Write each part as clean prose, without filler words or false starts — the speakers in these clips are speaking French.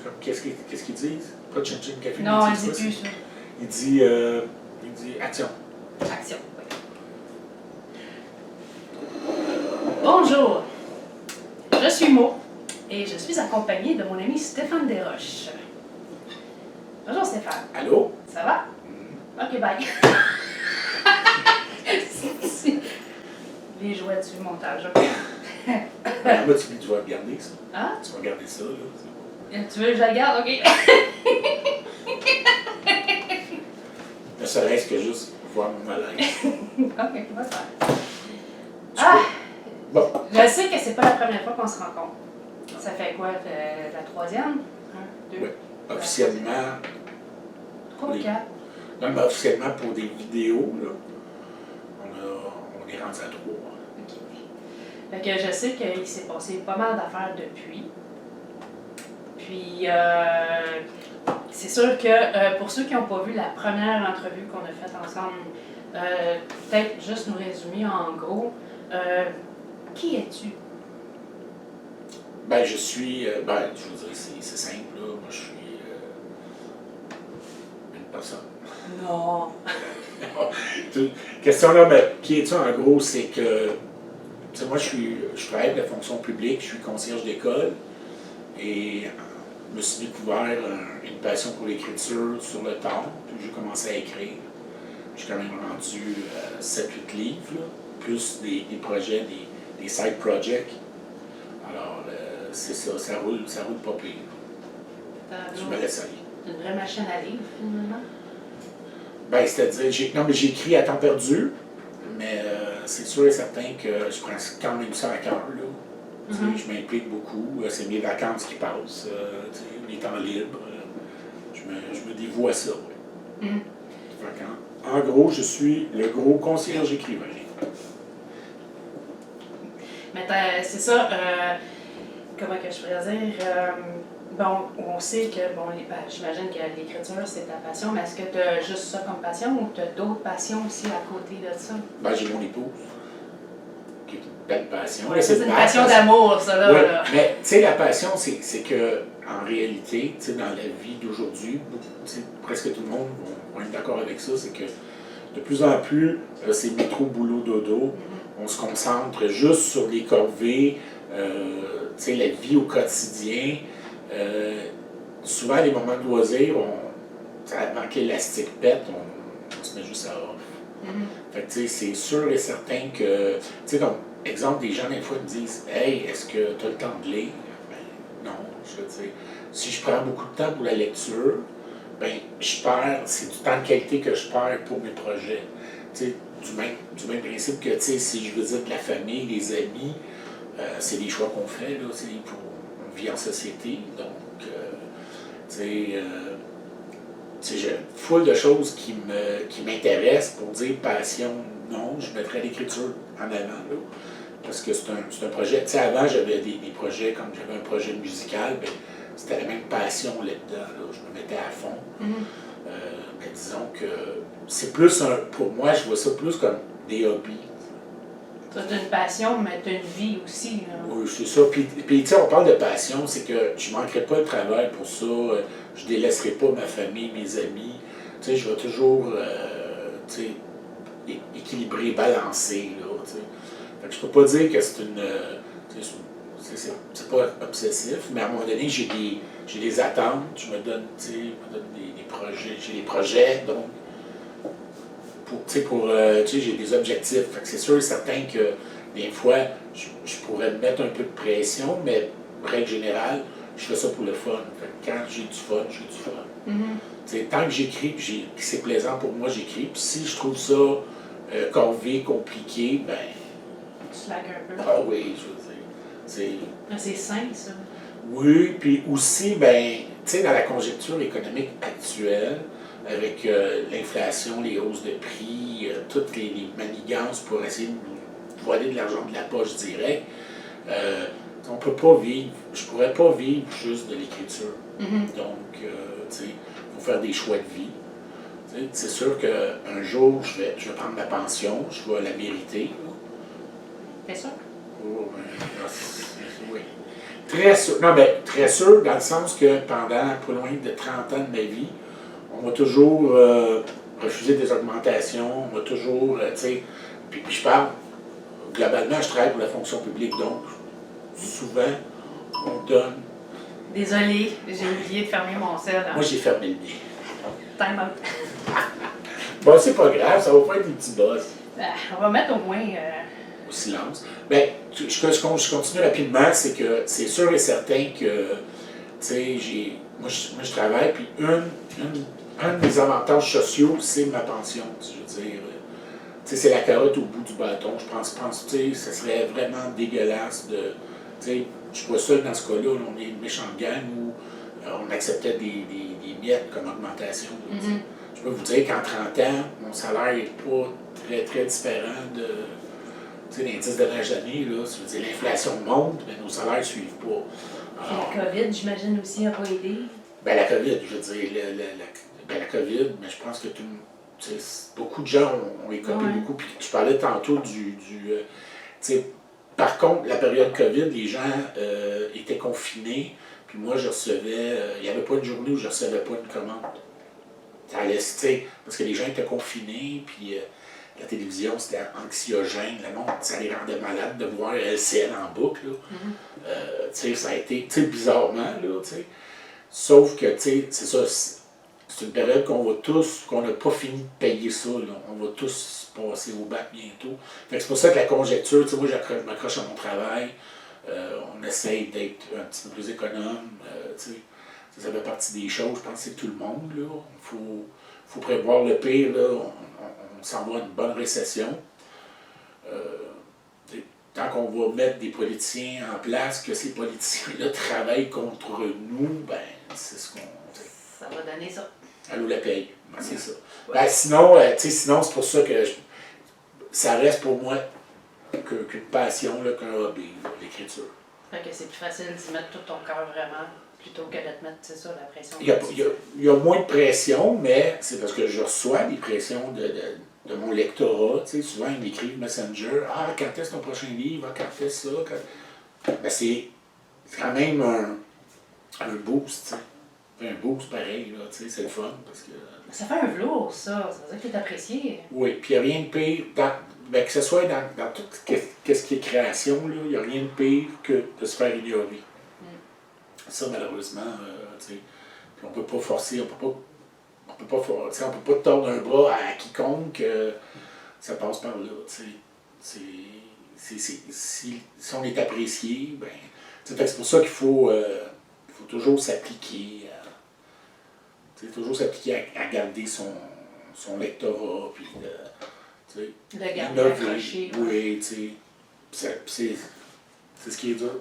C'est comme, qu'est-ce qu'ils disent? Pas Chin Chin Café. Non, il ne dit plus ça. Il dit action. Action, oui. Bonjour, je suis Mo et je suis accompagnée de mon ami Stéphane Desroches. Bonjour Stéphane. Allô? Ça va? Ok, bye. Les jouets du montage, ok. Moi, tu vas regarder ça. Ah? Tu vas regarder ça, là. Tu veux que je la garde? Ok. Ne serait-ce que juste voir mon malaise. Ok, on va faire. Ah! Bon. Je sais que c'est pas la première fois qu'on se rencontre. Ça fait quoi? La troisième? Un, deux? Oui. Officiellement. 3 ou 4? Non, mais officiellement pour des vidéos, là, on est rendu à 3. OK. Fait que je sais qu'il s'est passé pas mal d'affaires depuis. Puis, c'est sûr que pour ceux qui n'ont pas vu la première entrevue qu'on a faite ensemble, peut-être juste nous résumer en gros. Qui es-tu? Ben, je suis. Je vous dirais, c'est simple, là. Moi, je suis une personne. Non. Question là, mais qui es-tu en gros? C'est que. Tu sais, moi, je travaille de la fonction publique, je suis concierge d'école et je me suis découvert une passion pour l'écriture sur le tard, puis j'ai commencé à écrire. J'ai quand même rendu 7-8 livres, là, plus des projets, des side projects. Alors, c'est ça, ça roule pas pire. Je me laisse aller. Une vraie machine à livres, finalement? Ben, c'est-à-dire, j'écris à temps perdu, mais c'est sûr et certain que je prends quand même ça à cœur, là. Je m'implique beaucoup, c'est mes vacances qui passent, mes temps libres, je me dévoue à ça, oui. En gros, je suis le gros concierge écrivain. Mais c'est ça, comment que je pourrais dire, bon, on sait que, j'imagine que l'écriture, c'est ta passion, mais est-ce que tu as juste ça comme passion ou tu as d'autres passions aussi à côté de ça? Ben, j'ai mon épouse, qui est une belle passion. Ouais, c'est une passion d'amour, ça, là. Ouais, là. mais, tu sais, la passion, c'est que, en réalité, tu sais, dans la vie d'aujourd'hui, presque tout le monde va être d'accord avec ça, c'est que de plus en plus, c'est métro, boulot, dodo. On se concentre juste sur les corvées, tu sais, la vie au quotidien. Souvent, les moments de loisirs, avant que l'élastique pète, on se met juste à off. Fait que, tu sais, c'est sûr et certain que, tu sais, comme exemple, des gens, des fois, me disent « Hey, est-ce que tu as le temps de lire? » Ben, non, je veux dire, si je prends beaucoup de temps pour la lecture, ben, c'est du temps de qualité que je perds pour mes projets. Tu sais, du même principe que, tu sais, si je visite la famille, les amis, c'est des choix qu'on fait, là, on vit en société, donc, tu sais, j'ai une foule de choses qui m'intéressent. Pour dire passion, non, je mettrais l'écriture en avant, là, parce que c'est un projet. Tu sais, avant, j'avais des projets, comme j'avais un projet musical, ben, c'était la même passion là-dedans, là, je me mettais à fond. Mais disons que c'est plus pour moi, je vois ça plus comme des hobbies. Tu as une passion, mais tu as une vie aussi. Là. Oui, c'est ça. Puis tu sais, on parle de passion, c'est que je ne manquerai pas de travail pour ça, je ne délaisserai pas ma famille, mes amis. Tu sais, je vais toujours, tu sais, équilibrer, balancer, là, tu sais. Fait que je peux pas dire que c'est une... c'est pas obsessif, mais à un moment donné, j'ai des attentes, je me donne, tu sais, des projets, j'ai des projets, donc, j'ai des objectifs. Fait que c'est sûr et certain que des fois, je pourrais me mettre un peu de pression, mais règle générale, je fais ça pour le fun. Fait que quand j'ai du fun, j'ai du fun. Tant que j'écris, puis c'est plaisant pour moi, j'écris. Puis si je trouve ça corvé, compliqué, ben... Tu slack un peu. Ah oui, je veux dire. C'est sain, ça. Oui, puis aussi, ben, tu sais, dans la conjoncture économique actuelle, avec l'inflation, les hausses de prix, toutes les manigances pour essayer de nous voiler de l'argent de la poche direct, on peut pas vivre, je pourrais pas vivre juste de l'écriture. Donc, tu sais, il faut faire des choix de vie. C'est sûr qu'un jour, je vais prendre ma pension, je vais la mériter. C'est sûr? Oh, ben, oui. Très sûr. Non, mais très sûr, dans le sens que pendant pas loin de 30 ans de ma vie, on m'a toujours refusé des augmentations, on m'a toujours, tu sais, puis je parle, globalement, je travaille pour la fonction publique, donc souvent, on donne. Désolée, j'ai oublié de fermer mon sel. Hein? Moi, j'ai fermé le nez. Time out. Bon, c'est pas grave, ça va pas être des petits boss. On va mettre au moins. Au silence. Bien, je continue rapidement, c'est que c'est sûr et certain que, tu sais, moi, je travaille, puis un des avantages sociaux, c'est ma pension, je veux dire. Tu sais, c'est la carotte au bout du bâton. Je pense, tu sais, ça serait vraiment dégueulasse de, tu sais, je suis pas seul dans ce cas-là, on est une méchante gang où on acceptait des miettes comme augmentation. Mm-hmm. Je peux vous dire qu'en 30 ans, mon salaire n'est pas très, très différent de. Tu sais, les 10 dernières années, là, je veux dire, l'inflation monte, mais nos salaires ne suivent pas. Puis la COVID, j'imagine aussi, n'a pas aidé. Ben, la COVID, je veux dire, la COVID, mais je pense que beaucoup de gens ont écopé beaucoup. Puis tu parlais tantôt tu sais, par contre, la période COVID, les gens étaient confinés, puis moi, je recevais, il n'y avait pas une journée où je ne recevais pas une commande. Ça allait, parce que les gens étaient confinés, puis la télévision, c'était anxiogène, le monde, ça les rendait malades de voir LCN en boucle. Là. Ça a été, bizarrement, là, sauf que, c'est ça, c'est une période qu'on n'a pas fini de payer ça, là. On va tous passer au bac bientôt. C'est pour ça que la conjecture, moi, je m'accroche à mon travail, on essaye d'être un petit peu plus économe, ça fait partie des choses, je pense que c'est tout le monde, là. Il faut prévoir le pire, là. On s'en va à une bonne récession. Tant qu'on va mettre des politiciens en place, que ces politiciens-là travaillent contre nous, ben, c'est ce qu'on. Ça va donner ça. Allô la paye, ben, c'est ça. Ben, sinon, c'est pour ça que ça reste pour moi qu'une passion, là, qu'un hobby, l'écriture. Fait que c'est plus facile d'y mettre tout ton cœur vraiment, plutôt que de te mettre, c'est ça, la pression. Il y a moins de pression, mais c'est parce que je reçois des pressions de mon lectorat. Souvent, ils m'écrivent Messenger. Ah, quand est-ce ton prochain livre? Ah, quand est-ce ça? Ben, c'est quand même un boost. Un boost pareil, c'est le fun. Parce que, ça fait un velours, ça. Ça veut dire que tu es apprécié. Oui, puis il n'y a rien de pire. Que ce soit dans tout ce qui est création, il n'y a rien de pire que de se faire ignorer. Ça, malheureusement, puis on ne peut pas forcer, on peut pas tordre un bras à quiconque, ça passe par là. Si on est apprécié, ben, c'est pour ça qu'il faut toujours s'appliquer à garder son lectorat, puis le garder accroché. Oui, c'est ce qui est dur.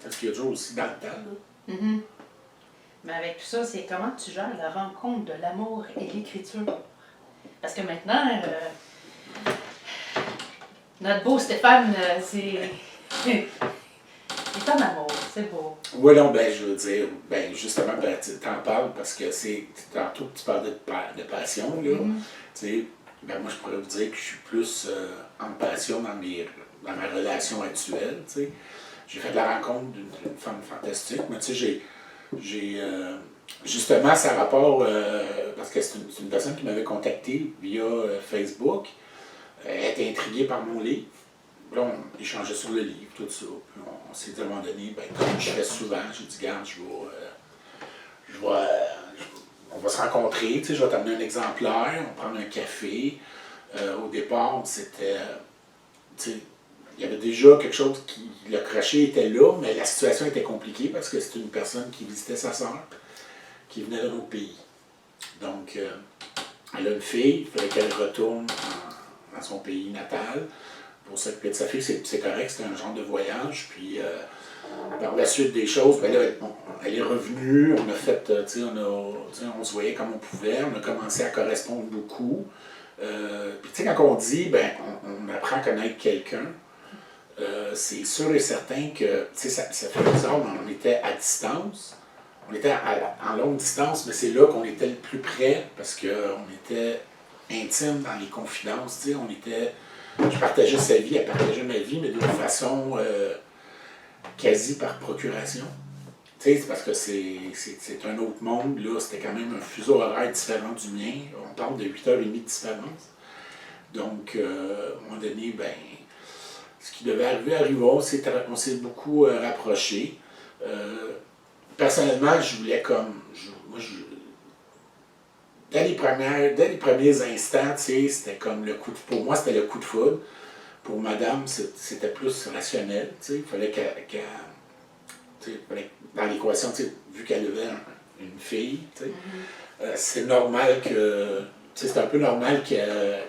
C'est ce qui est dur aussi dans le temps. Là. Mm-hmm. Mais avec tout ça, c'est comment tu gères la rencontre de l'amour et l'écriture? Parce que maintenant, notre beau Stéphane, c'est en amour, c'est beau. Oui, non, ben, je veux dire, ben, justement, tu t'en parles parce que c'est. Tantôt, tu parlais de passion, là. Mm-hmm. Ben, moi, je pourrais vous dire que je suis plus en passion dans ma relation actuelle, t'sais. J'ai fait la rencontre d'une femme fantastique, mais tu sais, j'ai justement, ça a rapport, parce que c'est une personne qui m'avait contacté via Facebook. Elle était intriguée par mon livre. Là, on échangeait sur le livre, tout ça. Puis on s'est dit à un moment donné, ben, comme je fais souvent, j'ai dit, garde, on va se rencontrer, tu sais, je vais t'amener un exemplaire, on prend un café. Au départ, c'était, tu sais, il y avait déjà quelque chose qui, le crochet était là, mais la situation était compliquée parce que c'était une personne qui visitait sa sœur, qui venait d'un autre pays. Donc, elle a une fille, il fallait qu'elle retourne dans son pays natal pour s'occuper de sa fille. C'est correct, c'était un genre de voyage. Puis, par la suite des choses, ben là, elle est revenue, on a fait, on se voyait comme on pouvait, on a commencé à correspondre beaucoup. Puis, tu sais, quand on dit, ben, on apprend à connaître quelqu'un, c'est sûr et certain que, tu sais, ça fait bizarre, mais on était à distance. On était en longue distance, mais c'est là qu'on était le plus près parce qu'on était intime dans les confidences. Tu sais, je partageais sa vie, elle partageait ma vie, mais d'une façon quasi par procuration. Tu sais, c'est parce que c'est un autre monde, là, c'était quand même un fuseau horaire différent du mien. On parle de 8h30 de différence. Donc, à un moment donné, ben, ce qui devait arriver arriva, on s'est beaucoup rapprochés. Personnellement, je voulais comme. Dès les premiers instants, tu sais, c'était comme le coup de. Pour moi, c'était le coup de foudre. Pour madame, c'était plus rationnel. Tu sais, il fallait dans l'équation, tu sais, vu qu'elle avait une fille, tu sais, c'est normal que. Tu sais, c'est un peu normal que, tu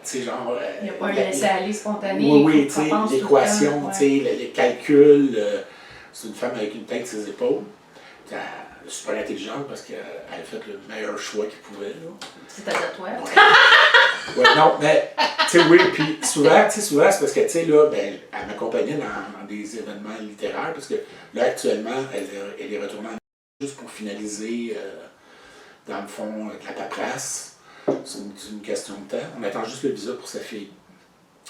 sais, genre. Il n'y a pas un laisser-aller spontané. Oui, tu sais, l'équation, tu sais, les calculs. C'est une femme avec une tête sur ses épaules. Elle est super intelligente parce qu'elle a fait le meilleur choix qu'elle pouvait. C'est-à-dire toi? Ouais, non, mais, tu sais, oui, puis souvent, c'est parce que, tu sais, là, ben, elle m'accompagnait dans des événements littéraires, parce que là, actuellement, elle est retournée en juste pour finaliser, dans le fond, de la paperasse. C'est une question de temps. On attend juste le visa pour sa fille.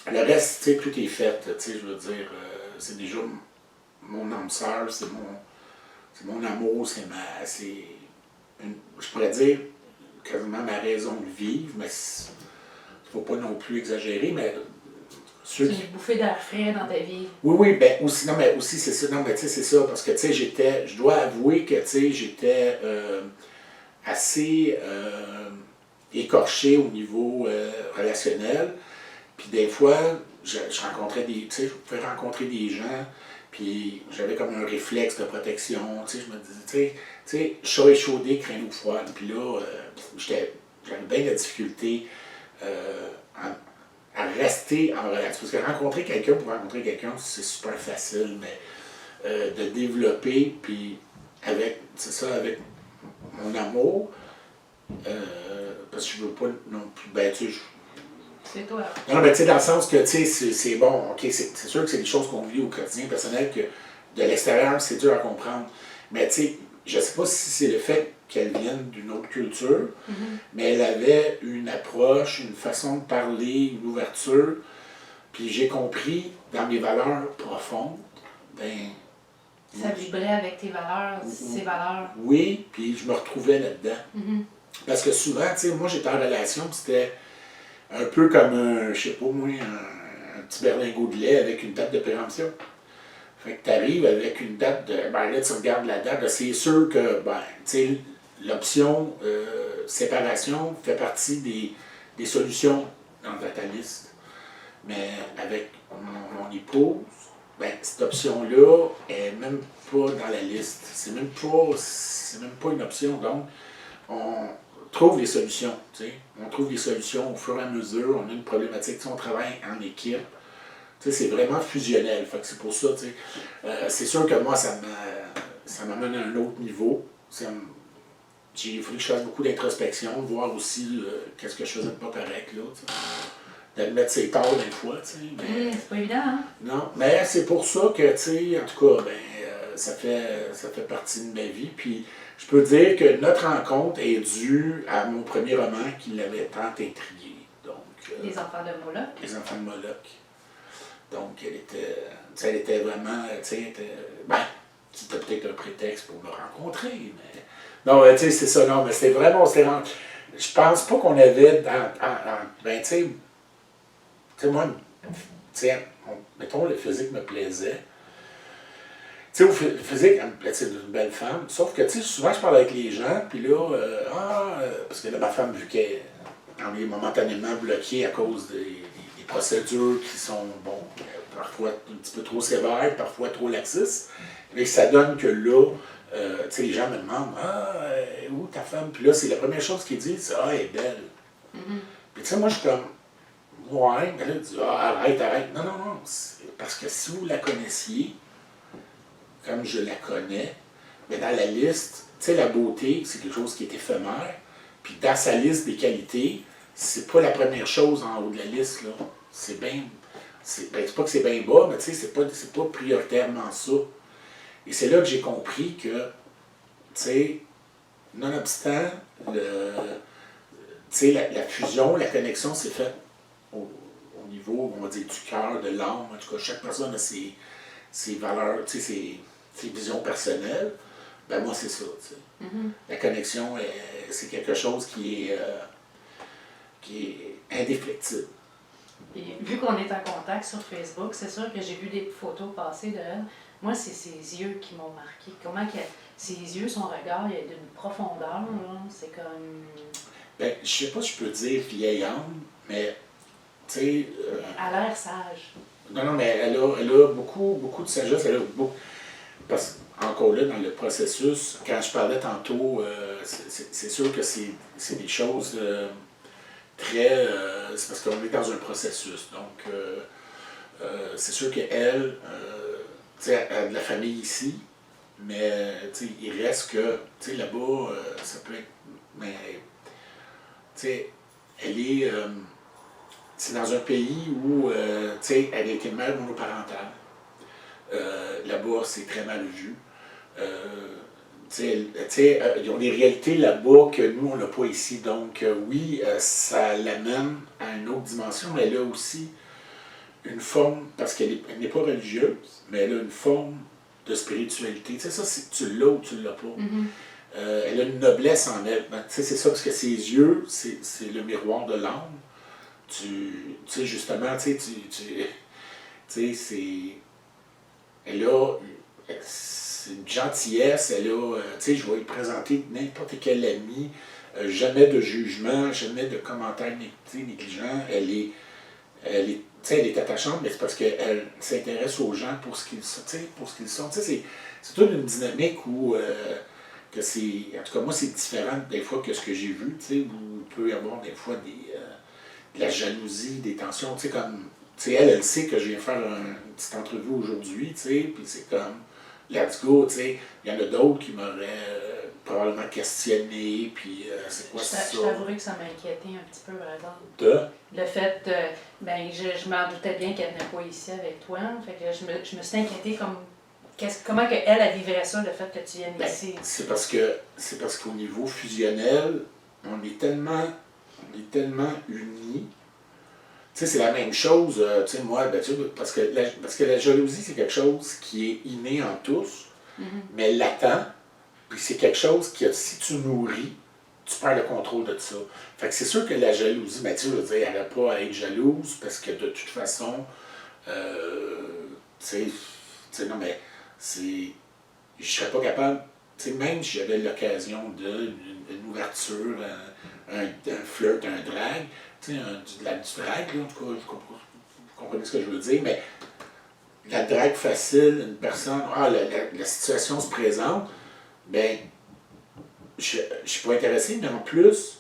Le reste, tu sais, tout est fait, tu sais, je veux dire, c'est déjà mon âme sœur, c'est mon amour, je pourrais dire, quasiment ma raison de vivre, mais il ne faut pas non plus exagérer, mais C'est une bouffée d'air frais dans ta vie. Oui, ben aussi, non, mais aussi, c'est ça, non, mais tu sais, c'est ça, parce que, tu sais, je dois avouer que, tu sais, j'étais assez écorché au niveau relationnel, puis des fois, je rencontrais tu sais, je pouvais rencontrer des gens, puis j'avais comme un réflexe de protection, tu sais, je me disais, tu sais, chat échaudé, craint l'eau froide, puis là, j'avais bien de la difficulté à rester en relation. Parce que rencontrer quelqu'un pour rencontrer quelqu'un, c'est super facile, mais de développer, puis avec mon amour, parce que je veux pas non plus, ben tu sais, c'est toi. non, mais tu sais, dans le sens que, tu sais, c'est bon, ok, c'est sûr que c'est des choses qu'on vit au quotidien personnel que de l'extérieur, c'est dur à comprendre. Mais tu sais, je sais pas si c'est le fait qu'elle vienne d'une autre culture, mais elle avait une approche, une façon de parler, une ouverture. Puis j'ai compris, dans mes valeurs profondes, ben. Ça vibrait avec tes valeurs, ses valeurs. Oui, puis je me retrouvais là-dedans. Parce que souvent, tu sais, moi j'étais en relation, puis c'était un peu comme un, je sais pas moi, un petit berlingot de lait avec une date de péremption. Fait que tu arrives avec une date de. Ben là, tu regardes la date, c'est sûr que, ben, tu sais, l'option séparation fait partie des solutions dans ta liste. Mais avec mon épouse, ben, cette option-là est même pas dans la liste. C'est même pas une option. Donc, on trouve les solutions. T'sais. On trouve les solutions au fur et à mesure. On a une problématique. T'sais, on travaille en équipe. T'sais, c'est vraiment fusionnel. Fait que c'est pour ça. C'est sûr que moi, ça m'amène à un autre niveau. Il faut que je fasse beaucoup d'introspection, voir aussi qu'est-ce que je faisais de pas correct. Là, d'admettre ses torts des fois. C'est pas évident, hein? Non, mais c'est pour ça que, tu sais, en tout cas, ben, ça fait partie de ma vie. Puis je peux dire que notre rencontre est due à mon premier roman qui l'avait tant intrigué. Donc, Les enfants de Moloch. Les enfants de Moloch. Donc, elle était vraiment, tu sais, c'était peut-être un prétexte pour me rencontrer, mais. Non, tu sais, c'est ça, non, mais c'était vraiment. Je pense pas qu'on avait ben, tu sais, moi, mettons, le physique me plaisait. Tu sais, le physique, c'est une belle femme. Sauf que, tu sais, souvent, je parle avec les gens, puis là, parce que là, ma femme, vu qu'elle est momentanément bloquée à cause des procédures qui sont, bon, parfois un petit peu trop sévères, parfois trop laxistes, mais ça donne que là, tu sais, les gens me demandent, où ta femme? Puis là, c'est la première chose qu'ils disent, elle est belle. Puis tu sais, moi, je suis comme, ouais, mais là, tu dis, arrête. Non, parce que si vous la connaissiez, comme je la connais, mais dans la liste, tu sais, la beauté, c'est quelque chose qui est éphémère, puis dans sa liste des qualités, c'est pas la première chose en haut de la liste, là. C'est bien, c'est pas que c'est bien bas, mais tu sais, c'est pas prioritairement ça. Et c'est là que j'ai compris que, tu sais, nonobstant, la fusion, la connexion s'est faite au niveau, on va dire, du cœur, de l'âme. En tout cas, chaque personne a ses valeurs, tu sais, tes visions personnelles, ben moi, c'est ça, tu sais. La connexion, c'est quelque chose qui est indéflectible. Et vu qu'on est en contact sur Facebook, c'est sûr que j'ai vu des photos passer de elle. Moi, c'est ses yeux qui m'ont marqué. Ses yeux, son regard, il est d'une profondeur, là. C'est comme... Ben, je sais pas si je peux dire vieille âme, mais, tu sais... Elle a l'air sage. Non, mais elle a beaucoup de sagesse, elle a beaucoup... Parce qu'encore là, dans le processus, quand je parlais tantôt, c'est sûr que c'est des choses très... c'est parce qu'on est dans un processus, donc c'est sûr qu'elle, tu sais, elle a de la famille ici, mais tu sais, il reste que, tu sais, là-bas, ça peut être... Mais, tu sais, elle est... c'est dans un pays où, tu sais, elle a été mère monoparentale. Là-bas, c'est très mal vu. Ils ont des réalités là-bas que nous, on n'a pas ici. Donc, oui, ça l'amène à une autre dimension, mais elle a aussi une forme, parce qu'elle n'est pas religieuse, mais elle a une forme de spiritualité. Tu sais, ça, tu l'as ou tu ne l'as pas. Elle a une noblesse en elle. Ben, tu sais, c'est ça, parce que ses yeux, c'est le miroir de l'âme. Tu sais, justement, tu sais, c'est... Elle a... C'est une gentillesse, elle a... tu sais, je vais lui présenter n'importe quel ami, jamais de jugement, jamais de commentaires négligents. Tu sais, elle est attachante, mais c'est parce qu'elle s'intéresse aux gens pour ce qu'ils sont. Tu sais, c'est toute une dynamique où... que c'est... En tout cas, moi, c'est différent des fois que ce que j'ai vu, tu sais, où il peut y avoir des fois de la jalousie, des tensions, tu sais, comme... Tu sais, elle sait que je viens faire une petite entrevue aujourd'hui, tu sais, puis c'est comme... Let's go, tu sais. Il y en a d'autres qui m'auraient probablement questionné, puis c'est quoi ça? Je t'avouerai que ça m'a inquiété un petit peu, par exemple. De? Le fait, ben, je m'en doutais bien qu'elle n'est pas ici avec toi. Fait que je me suis inquiétée comme comment que elle vivrait ça, le fait que tu viennes ici. C'est parce qu'au niveau fusionnel, on est tellement unis. Tu sais, c'est la même chose, tu sais, moi, ben, parce que la jalousie, c'est quelque chose qui est inné en tous, mais latent, puis c'est quelque chose que si tu nourris, tu perds le contrôle de ça. Fait que c'est sûr que la jalousie, ben, tu veux dire, elle n'a pas à être jalouse, parce que de toute façon, tu sais, non, mais c'est... Je serais pas capable, tu sais, même si j'avais l'occasion d'une ouverture, un flirt, un drag, tu sais, du drag, là, en tout cas, vous comprenez ce que je veux dire, mais la drague facile, une personne, la situation se présente, ben, je suis pas intéressé, mais en plus,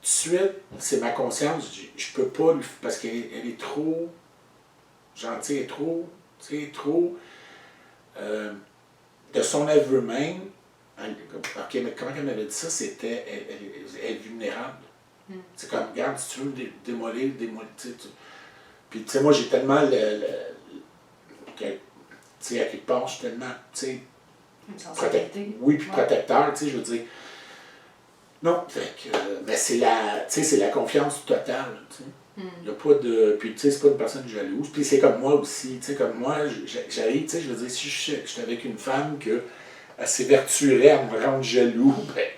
tout de suite, c'est ma conscience, je peux pas, parce qu'elle est trop gentille, elle est trop, tu sais, trop... de son aveu même, ok, mais comment elle m'avait dit ça, c'était, elle est vulnérable. C'est comme, regarde, si tu veux me démolir, tu sais. Puis, tu sais, moi, j'ai tellement tu sais, à quelque part, je suis tellement, tu sais, oui, puis protecteur, tu sais, je veux dire. Non, fait que, mais c'est la confiance totale, tu sais. Il n'y a pas de... Puis, tu sais, c'est pas une personne jalouse. Puis, c'est comme moi aussi. Tu sais, comme moi, j'arrive, tu sais, je veux dire, si je suis avec une femme elle s'évertuerait à me rendre jaloux, ben,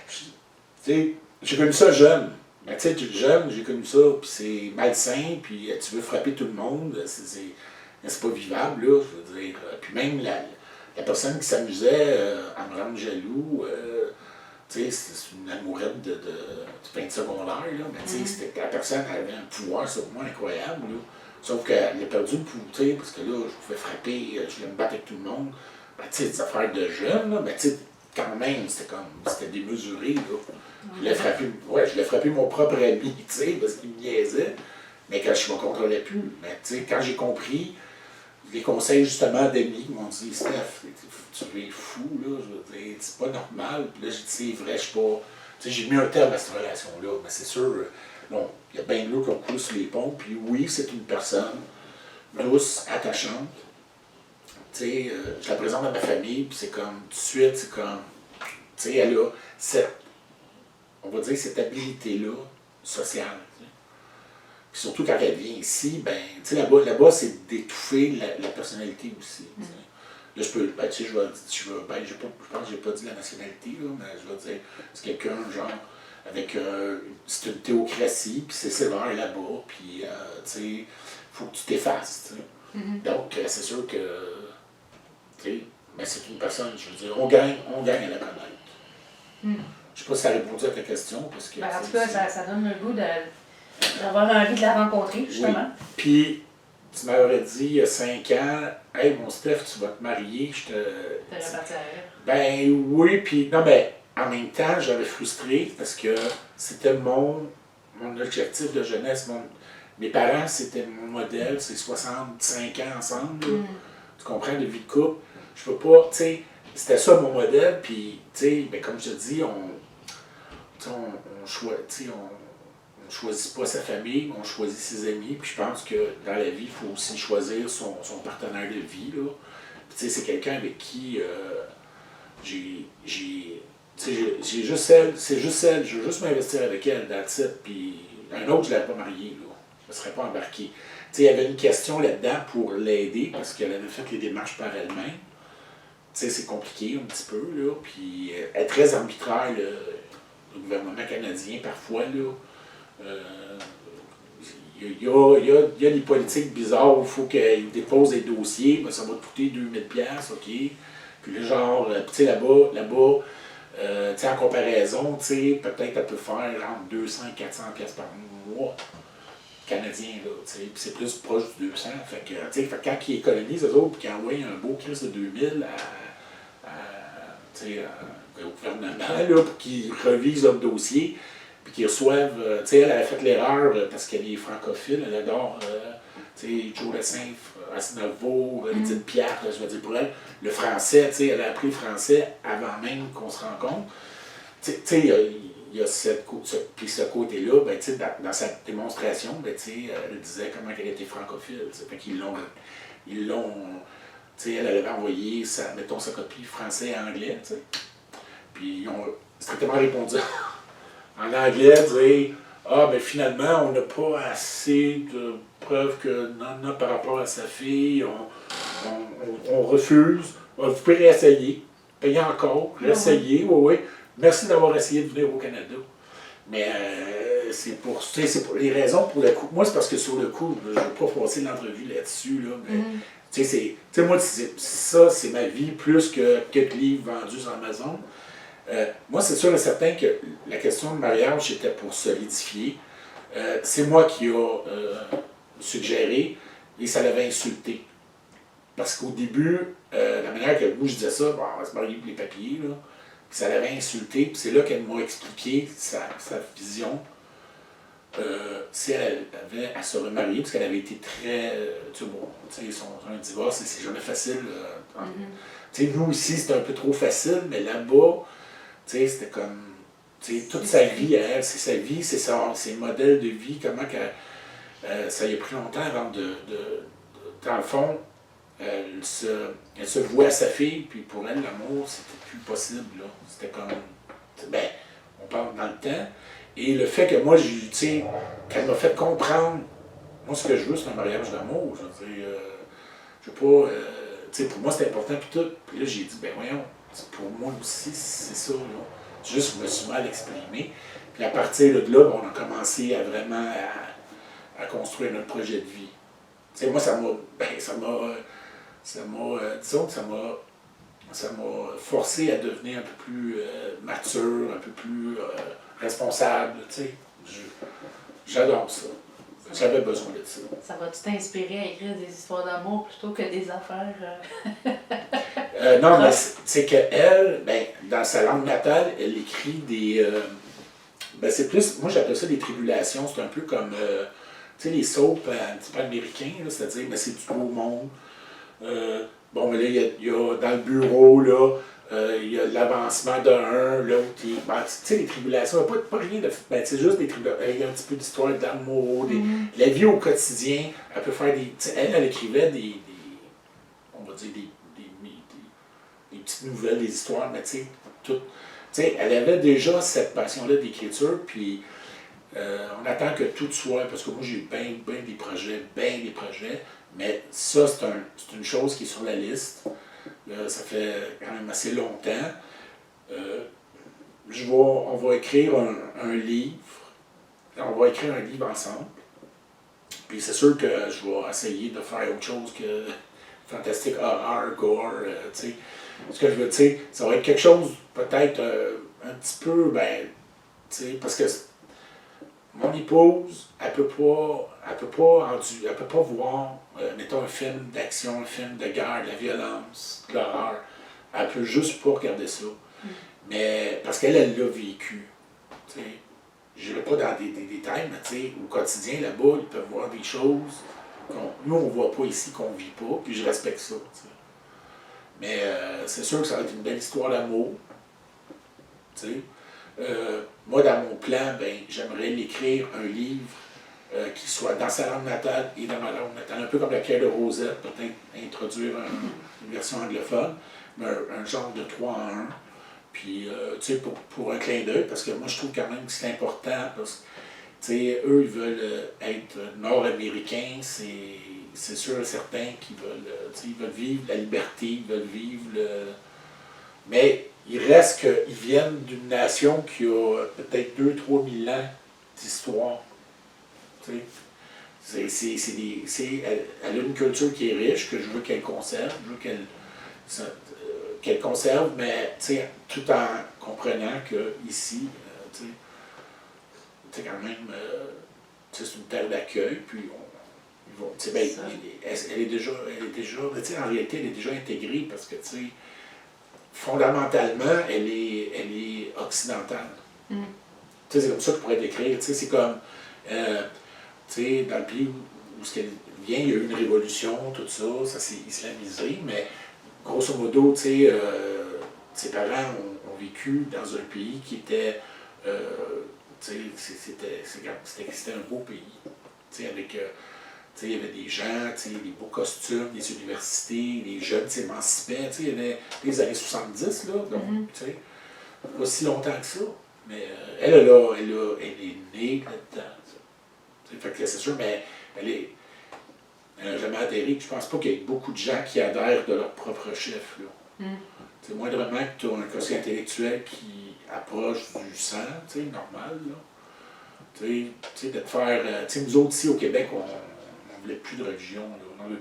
tu sais, j'ai connu ça jeune. Ben, tu sais, jeune, j'ai connu ça, puis c'est malsain, puis tu veux frapper tout le monde, c'est pas vivable, là, je veux dire. Puis même la personne qui s'amusait à me rendre jaloux, tu sais, c'est une amourette de fin de secondaire, là, mais tu sais, la personne avait un pouvoir sur moi incroyable, là. Sauf qu'elle a perdu le pouvoir, parce que là, je pouvais frapper, je voulais me battre avec tout le monde. Ben, tu sais, des affaires de jeunes, là, mais tu sais, quand même, c'était démesuré, là. Je voulais frapper mon propre ami, tu sais, parce qu'il me niaisait, mais quand je ne me contrôlais plus. Mais tu sais, quand j'ai compris les conseils, justement, d'amis qui m'ont dit, Steph, tu es fou, là, je veux dire, c'est pas normal. Puis là, j'ai dit, c'est vrai, je suis pas... Tu sais, j'ai mis un terme à cette relation-là, mais c'est sûr, bon, il y a bien de l'eau qui ont coulé sur les ponts, puis oui, c'est une personne douce, attachante. Tu sais, je la présente à ma famille, puis c'est comme, tout de suite, c'est comme, tu sais, elle a on va dire, cette habilité-là sociale. Tu sais. Puis surtout quand elle vient ici, ben, tu sais, là-bas, c'est d'étouffer la personnalité aussi. Tu sais. Là, je peux, ben, tu sais, ben, je pense que j'ai pas dit la nationalité, là, mais je vais dire, c'est quelqu'un, genre, avec, c'est une théocratie, puis c'est sévère là-bas, puis, tu sais, faut que tu t'effaces, tu sais. Donc, c'est sûr que, tu sais, mais c'est une personne, je veux dire, on gagne à la connaître. Je sais pas si ça a répondu à ta question, parce que... Ben, en tout cas, ça donne le goût d'avoir envie de la rencontrer, justement. Oui. Puis, tu m'aurais dit il y a 5 ans, « Hey, mon Steph, tu vas te marier, je te... » T'es reparti à rire. Ben oui, puis non, mais en même temps, j'avais frustré parce que c'était mon objectif de jeunesse. Mes parents, c'était mon modèle, c'est 65 ans ensemble, là. Tu comprends, de vie de couple. Je peux pas, tu sais, c'était ça mon modèle, puis, tu sais, ben, comme je te dis, on choisit pas sa famille, mais on choisit ses amis, puis je pense que dans la vie, il faut aussi choisir son partenaire de vie, là. Puis, tu sais, c'est quelqu'un avec qui j'ai juste elle, c'est juste elle, je veux juste m'investir avec elle, that's it. Puis un autre, je ne l'avais pas marié, là. Je ne serais pas embarqué. Tu sais, il y avait une question là-dedans pour l'aider, parce qu'elle avait fait les démarches par elle-même. Tu sais, c'est compliqué un petit peu, là. Puis elle est très arbitraire, le gouvernement canadien, parfois, là. Il y a des politiques bizarres où il faut qu'ils déposent des dossiers, ben, ça va te coûter 2000$, OK? Puis là, genre, tu sais, là-bas, tu sais, en comparaison, tu sais, peut-être elle peut faire entre 200 et 400$ par mois canadien, là, tu sais, puis c'est plus proche du 200. Fait que, tu sais, quand ils économisent, eux autres, puis qu'ils envoient un beau crise de 2000 tu sais, au gouvernement, là, pour qu'ils revisent leur dossier, puis qu'ils reçoivent, tu sais, elle a fait l'erreur parce qu'elle est francophile, elle adore, tu sais, Joe Lessin, Aznavour, Edith Piaf, je veux dire pour elle, le français, tu sais, elle a appris le français avant même qu'on se rencontre. Tu sais, il y a puis ce côté-là, ben, tu sais, dans sa démonstration, ben, tu sais, elle disait comment elle était francophile, tu sais, fait qu'ils l'ont, tu sais, elle avait envoyé, mettons, sa copie français et anglais, tu sais, puis ils ont strictement répondu en anglais, dire ah, ben finalement, on n'a pas assez de preuves que Nana par rapport à sa fille, on refuse. Vous pouvez réessayer, payer encore, réessayer, oui, oui. Merci d'avoir essayé de venir au Canada. Mais c'est pour les raisons pour le coup. Moi, c'est parce que sur le coup, je ne vais pas passer l'entrevue là-dessus, là, mais tu sais, moi, ça, c'est ma vie plus que quelques livres vendus sur Amazon. Moi, c'est sûr et certain que la question de mariage était pour solidifier. C'est moi qui ai suggéré et ça l'avait insulté. Parce qu'au début, la manière que moi je disais ça, bon, on va se marier pour les papiers, là, puis ça l'avait insulté, puis c'est là qu'elle m'a expliqué sa vision. Si elle avait à se remarier, parce qu'elle avait été très. Tu sais, un divorce, c'est jamais facile. Tu sais, nous ici, c'était un peu trop facile, mais là-bas, tu sais, c'était comme. Tu sais, toute sa vie, elle, c'est sa vie, c'est ses modèles de vie, comment que. Ça y a pris longtemps avant dans le fond, elle se vouait à sa fille, puis pour elle, l'amour, c'était plus possible, là. C'était comme. Ben, on parle dans le temps. Et le fait que moi, tu sais, qu'elle m'a fait comprendre, moi, ce que je veux, c'est un mariage d'amour. Je veux dire, je veux pas. Tu sais, pour moi, c'est important, puis tout. Puis là, j'ai dit, ben voyons, pour moi aussi, c'est ça, là. Juste, je me suis mal exprimé. Puis à partir de là, on a commencé à vraiment à construire notre projet de vie. Tu sais, moi, disons que ça m'a forcé à devenir un peu plus mature, un peu plus responsable, tu sais. J'adore ça. J'avais besoin de ça. Ça va-tu t'inspirer à écrire des histoires d'amour plutôt que des affaires? Non, mais c'est qu'elle, ben, dans sa langue natale, elle écrit des... ben, c'est plus... Moi, j'appelle ça des tribulations. C'est un peu comme... tu sais, les soaps un petit peu américains, c'est-à-dire, ben, c'est du beau monde. Bon, mais là, il y a dans le bureau, là, il y a l'avancement d'un, l'autre, ben, tu sais, les tribulations, il n'y a pas rien de... Ben, c'est juste des tribulations. Il y a un petit peu d'histoire d'amour, la vie au quotidien. Elle peut faire des... Tu sais, elle écrivait des on va dire, des petites nouvelles, des histoires, mais tu sais, tout... Tu sais, elle avait déjà cette passion-là d'écriture, puis on attend que tout soit... Parce que moi, j'ai bien des projets, mais ça, c'est une chose qui est sur la liste. ça fait quand même assez longtemps. On va écrire un livre. On va écrire un livre ensemble. Puis c'est sûr que je vais essayer de faire autre chose que fantastique, horreur, gore, tu sais. Ce que je veux dire, ça va être quelque chose peut-être un petit peu, ben, tu sais, parce que mon épouse, elle peut pas voir, mettons, un film d'action, un film de guerre, de la violence, de l'horreur. Elle peut juste pas regarder ça. Mais, parce qu'elle l'a vécu, tu sais. Je n'irai pas dans des détails, mais tu sais, au quotidien, là-bas, ils peuvent voir des choses nous, on ne voit pas ici, qu'on ne vit pas, puis je respecte ça, tu sais. Mais c'est sûr que ça va être une belle histoire d'amour, tu sais. Moi, dans mon plan, ben, j'aimerais l'écrire un livre qui soit dans sa langue natale et dans ma langue natale, un peu comme la Pierre de Rosette, peut-être introduire une version anglophone, mais un genre de 3 en 1. Puis, tu sais, pour un clin d'œil, parce que moi, je trouve quand même que c'est important, parce que, tu sais, eux, ils veulent être nord-américains, c'est sûr et certain qu'ils veulent, tu sais, ils veulent vivre la liberté, ils veulent vivre le... Mais il reste qu'ils viennent d'une nation qui a peut-être 2 000 à 3 000 ans d'histoire, tu sais. Elle a une culture qui est riche, que je veux qu'elle conserve, je veux qu'elle conserve, mais tout en comprenant qu'ici, c'est quand même c'est une terre d'accueil, puis ben, elle est déjà, en réalité, elle est déjà intégrée parce que, fondamentalement, elle est occidentale. C'est comme ça que je pourrais décrire. C'est comme, dans le pays où ce qu'elle vient, il y a eu une révolution, tout ça, ça s'est islamisé, mais grosso modo, ses parents ont vécu dans un pays qui était, c'était un beau pays, avec, il y avait des gens, des beaux costumes, des universités, les jeunes s'émancipaient, il y avait les années 70, là, donc, pas si longtemps que ça, mais elle est née là-dedans, fait que c'est sûr, mais elle n'a jamais adhéré. Je pense pas qu'il y ait beaucoup de gens qui adhèrent de leur propre chef. C'est moindrement que tu as un quotient intellectuel qui approche du sang, normal. Là. De te faire. Nous autres, ici au Québec, on ne voulait plus de religion. Là. On ne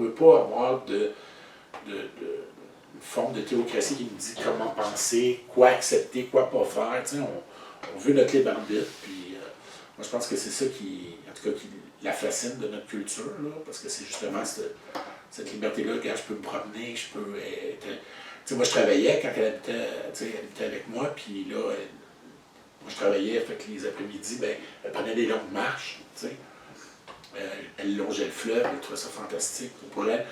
veut pas avoir une forme de théocratie qui nous dit comment penser, quoi accepter, quoi pas faire. On veut notre libre arbitre. Puis, moi, je pense que c'est ça qui la fascine de notre culture, là, parce que c'est justement cette liberté-là, quand je peux me promener, je peux être... moi, je travaillais quand elle habitait avec moi, puis là, moi, je travaillais, fait que les après-midi, ben, elle prenait des longues marches, elle longeait le fleuve, elle trouvait ça fantastique. Pour elle,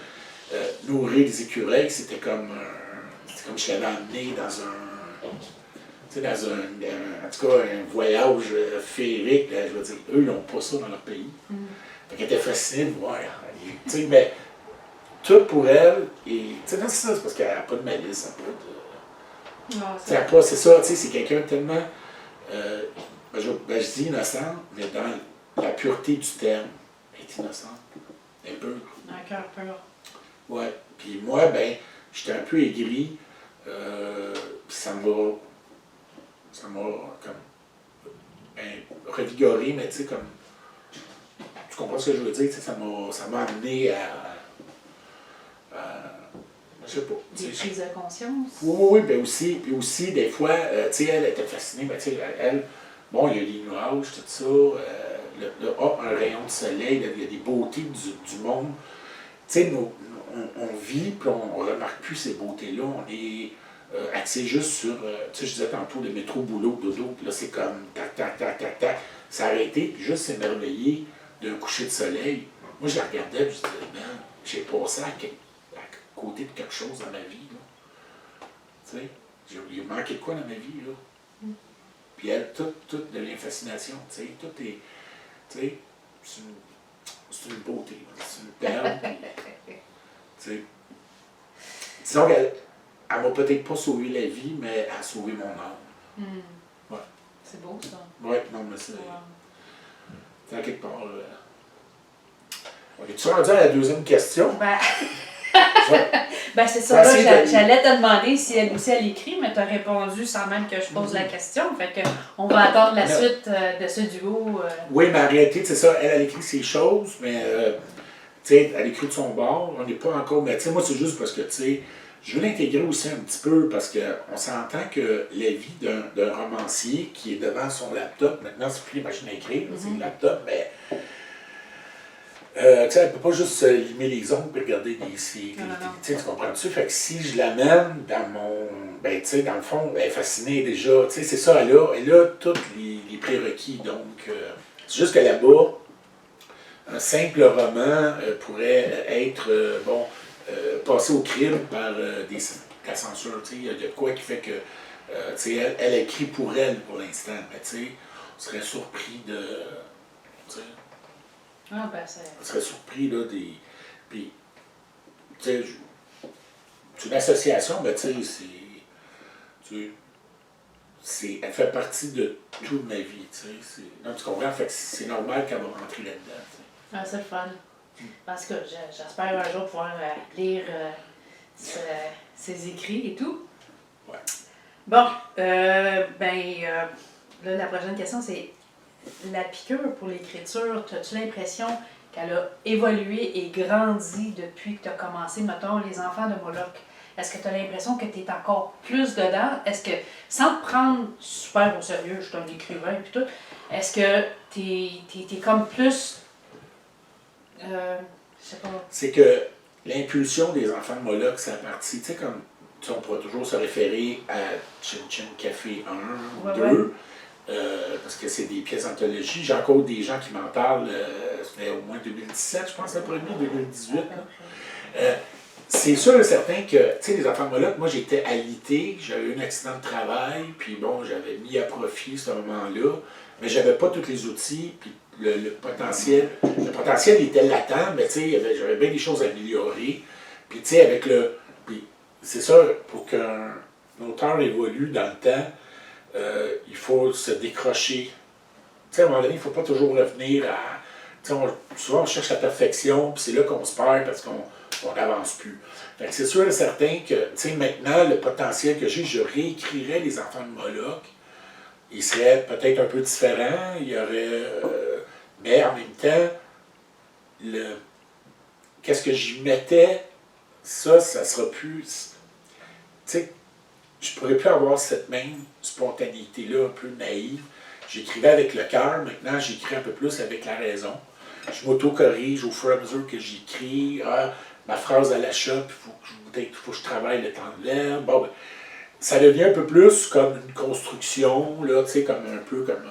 nourrir des écureuils, c'était comme je l'avais emmené dans en tout cas, un voyage féerique, je veux dire, eux, ils n'ont pas ça dans leur pays. Fait qu'elle était fascinée de voir. Mais tout pour elle, et c'est ça, c'est parce qu'elle n'a pas de malice, elle n'a pas de... c'est ça, c'est quelqu'un tellement, je dis innocent, mais dans la pureté du terme, elle est innocente, elle est pure. Un cœur pur. Ouais, puis moi, ben, j'étais un peu aigri, ça m'a comme revigoré, mais comme, tu comprends ce que je veux dire, ça m'a amené à je sais pas. Des prises de conscience. Oui, puis aussi, des fois, elle était fascinée, mais elle, bon, il y a les nuages, tout ça, un rayon de soleil, il y a des beautés du monde. On vit, puis on ne remarque plus ces beautés-là, on est axé juste sur, je disais tantôt, le métro, boulot, dodo, puis là, c'est comme tac, tac, tac, tac, tac, s'arrêter, puis juste s'émerveiller d'un coucher de soleil. Moi, je la regardais, puis je disais, ben, j'ai passé à côté de quelque chose dans ma vie, là. Tu sais, il manquait de quoi dans ma vie, là. Puis elle, tout devient fascination, tu sais, tout est, tu sais, c'est une beauté, c'est une perle, tu sais. Disons qu'elle m'a peut-être pas sauvé la vie, mais elle a sauvé mon âme. Ouais. C'est beau, ça. Oui, non, mais c'est... C'est à quelque part... Es-tu rendu à la deuxième question? Ben... Ben c'est ça, là, j'allais te demander si elle aussi elle écrit, mais tu as répondu sans même que je pose la question. Fait que on va attendre la suite de ce duo. Oui, mais en réalité, c'est ça, elle écrit ses choses, mais tu sais, elle écrit de son bord, on n'est pas encore. Mais tu sais, moi, c'est juste parce que, tu sais, je veux l'intégrer aussi un petit peu parce qu'on s'entend que la vie d'un romancier qui est devant son laptop, maintenant, c'est plus les machines à écrire, c'est le laptop, mais. Tu sais, elle ne peut pas juste limer les ongles et regarder des séries. Tu comprends-tu? Fait que si je l'amène dans mon. Ben, tu sais, dans le fond, elle est fascinée déjà. Tu sais, c'est ça, elle a tous les prérequis. Donc, c'est juste que là-bas, un simple roman pourrait être, passé au crime par la censure. Tu sais, il y a de quoi qui fait que. Tu sais, elle écrit pour elle pour l'instant. Mais tu sais, on serait surpris de. Tu sais, Ah, ben, c'est. on serait surpris, là, des. Puis, tu sais, c'est une association, mais tu sais, elle fait partie de toute ma vie, tu sais. Donc, tu comprends? Fait que c'est normal qu'elle va rentrer là-dedans, tu sais. Ah, c'est le fun. Parce que j'espère un jour pouvoir lire ses écrits et tout. Ouais. Bon, là, la prochaine question, c'est la piqûre pour l'écriture. As-tu l'impression qu'elle a évolué et grandi depuis que tu as commencé, mettons, Les Enfants de Moloch? Est-ce que tu as l'impression que tu es encore plus dedans? Est-ce que, sans te prendre super au sérieux, je suis un écrivain et tout, est-ce que t'es comme plus... je sais pas. C'est que l'impulsion des Enfants de Moloch, c'est à partir, tu sais, comme, on pourra toujours se référer à Chin Chin Café 1 ou 2, parce que c'est des pièces d'anthologie. J'ai encore des gens qui m'en parlent, ça fait au moins 2017, je pense, le premier, 2018. C'est sûr et certain que, tu sais, Les Enfants de Moloch, moi j'étais alité, j'avais eu un accident de travail, puis bon, j'avais mis à profit ce moment-là, mais j'avais pas tous les outils, puis le potentiel était latent, mais tu sais, j'avais bien des choses à améliorer. Puis tu sais, puis c'est ça, pour qu'un auteur évolue dans le temps, il faut se décrocher. Tu sais, à un moment donné, il ne faut pas toujours revenir à. Tu sais, souvent on cherche la perfection, puis c'est là qu'on se perd parce qu'on n'avance plus. Fait que c'est sûr et certain que, tu sais, maintenant, le potentiel que j'ai, je réécrirais Les Enfants de Moloch. Il serait peut-être un peu différent, il y aurait. Mais en même temps, qu'est-ce que j'y mettais, ça sera plus. Tu sais, je pourrais plus avoir cette même spontanéité-là, un peu naïve. J'écrivais avec le cœur, maintenant j'écris un peu plus avec la raison. Je m'auto-corrige au fur et à mesure que j'écris. Ah, ma phrase à l'achat, il faut que je travaille le temps de verbe. Bon, ben, ça devient un peu plus comme une construction, là, tu sais, un peu comme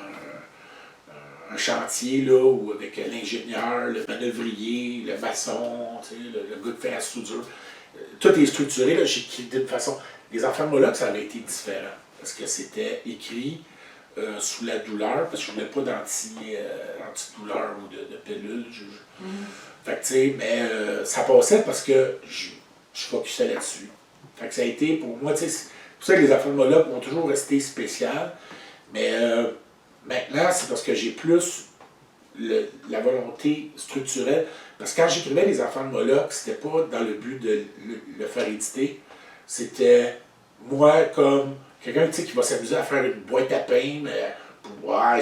un chantier, là, où avec l'ingénieur, le manœuvrier, le maçon, tu sais, le gars de faire la soudure. Tout est structuré, là, j'écris d'une façon. Les Enfants de Moloch, ça avait été différent, parce que c'était écrit sous la douleur, parce que je ne mets pas d'antidouleur ou de pilule. Fait que, tu sais, mais ça passait parce que je focusais là-dessus. Fait que ça a été, pour moi, tu sais, c'est pour ça que Les Enfants de Moloch ont toujours resté spécial, mais maintenant, c'est parce que j'ai plus la volonté structurelle. Parce que quand j'écrivais Les Enfants de Moloch, c'était pas dans le but de le faire éditer. C'était moi comme quelqu'un qui va s'amuser à faire une boîte à pain, mais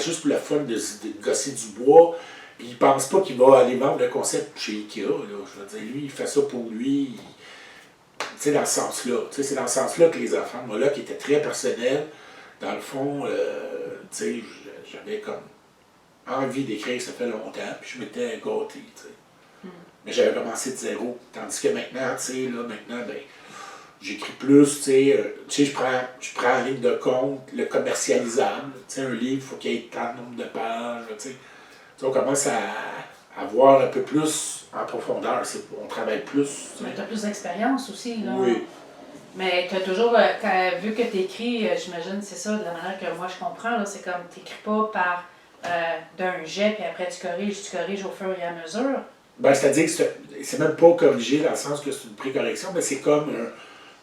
juste pour le fun de gosser du bois. Puis il pense pas qu'il va aller vendre le concept chez Ikea. Là. Je veux dire, lui, il fait ça pour lui. Tu sais, dans ce sens-là. Tu sais, c'est dans ce sens-là que Les Enfants de Moloch étaient très personnels. Dans le fond, tu sais, j'avais comme envie d'écrire, ça fait longtemps, puis je m'étais gâté, tu sais. Mais j'avais commencé de zéro. Tandis que maintenant, tu sais, ben, j'écris plus, tu sais, je prends en ligne de compte le commercialisable. Tu sais, un livre, il faut qu'il y ait tant de nombre de pages, tu sais. On commence à voir un peu plus en profondeur, on travaille plus. Mais tu as plus d'expérience aussi, là. Oui. Mais tu as toujours, vu que tu écris, j'imagine, c'est ça, de la manière que moi je comprends, là, c'est comme tu n'écris pas par d'un jet, puis après tu corriges au fur et à mesure. Ben, c'est-à-dire que c'est même pas corrigé dans le sens que c'est une précorrection, mais c'est comme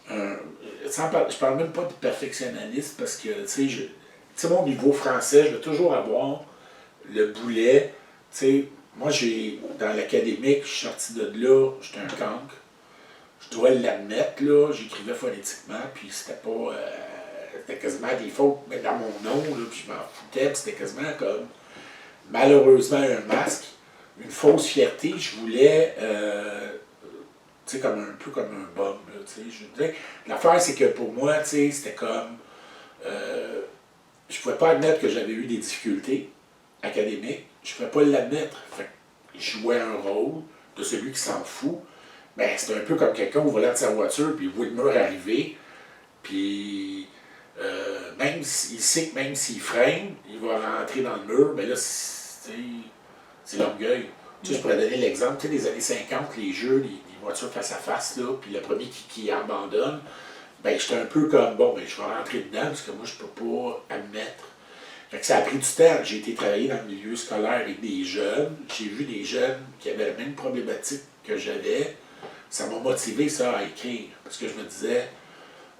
je parle même pas de perfectionnalisme parce que, tu sais, mon niveau français, je vais toujours avoir le boulet. Tu sais, moi, dans l'académique, je suis sorti de là, j'étais un cancre. je dois l'admettre, là, j'écrivais phonétiquement, puis c'était pas... c'était quasiment des fautes, mais dans mon nom, là, puis je m'en foutais, puis c'était quasiment comme, malheureusement, un masque, une fausse fierté. Je voulais, tu sais, comme un peu comme un bum, là, tu sais. Je disais, l'affaire, c'est que pour moi, tu sais, c'était comme, je pouvais pas admettre que j'avais eu des difficultés académiques, je pouvais pas l'admettre. Fait que je jouais un rôle de celui qui s'en fout. Ben, c'est un peu comme quelqu'un au volant de sa voiture, puis il voit le mur arriver, puis même il sait que même s'il freine, il va rentrer dans le mur, mais là, c'est l'orgueil. Tu sais, je pourrais donner l'exemple, tu sais, des années 50, les jeux, les voitures face à face, là, puis le premier qui abandonne, ben j'étais un peu comme, bon, ben je vais rentrer dedans, parce que moi, je peux pas admettre. Fait que ça a pris du temps. J'ai été travailler dans le milieu scolaire avec des jeunes. J'ai vu des jeunes qui avaient la même problématique que j'avais. Ça m'a motivé, ça, à écrire. Parce que je me disais,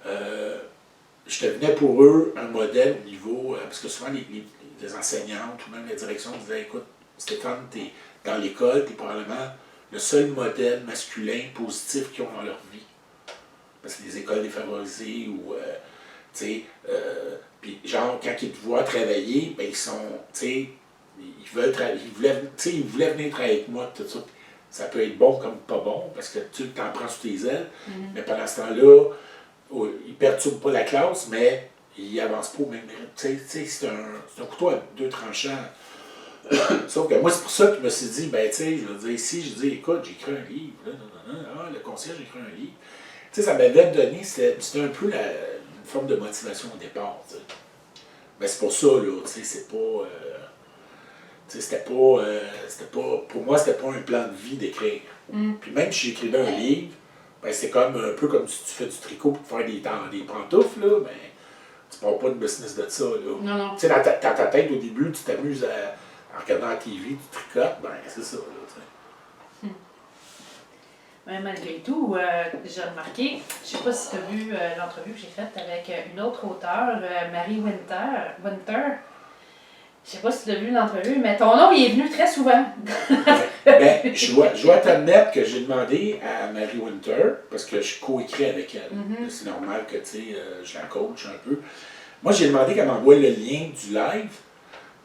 je devenais pour eux un modèle au niveau. Parce que souvent, les enseignantes ou même la direction disaient, écoute, Stéphane, t'es dans l'école, t'es probablement le seul modèle masculin positif qu'ils ont dans leur vie. Parce que les écoles défavorisées ou. Tu sais, puis genre, quand ils te voient travailler, ben ils sont, tu sais, ils voulaient venir travailler avec moi, tout ça. Ça peut être bon comme pas bon, parce que tu t'en prends sous tes ailes, mais pendant ce temps-là, ils ne perturbent pas la classe, mais ils n'avancent pas au même rythme. Tu sais, c'est un couteau à deux tranchants. Sauf que moi, c'est pour ça que je me suis dit, ben, tu sais, je veux dire, ici, je dis, écoute, j'ai écrit un livre, le concierge, j'ai écrit un livre. Tu sais, ça m'avait donné, c'était un peu une forme de motivation au départ, tu sais. Mais c'est pour ça, là, tu sais, c'est pas... tu sais, c'était pas... Pour moi, c'était pas un plan de vie d'écrire. Puis même si j'écrivais un livre, ben c'est comme un peu comme si tu fais du tricot pour faire des pantoufles, là, ben tu parles pas de business de ça, là. Non, non. Tu sais, dans ta tête, au début, tu t'amuses en regardant la TV, tu tricotes, ben c'est ça, là, tu sais. Mais malgré tout, j'ai remarqué, je sais pas si tu as vu l'entrevue que j'ai faite avec une autre auteure, Marie Winter. Je sais pas si tu as vu l'entrevue, mais ton nom il est venu très souvent. Ben, je dois t'admettre que j'ai demandé à Marie Winter, parce que je coécris avec elle. C'est normal que, tu sais, je la coach un peu. Moi, j'ai demandé qu'elle m'envoie le lien du live,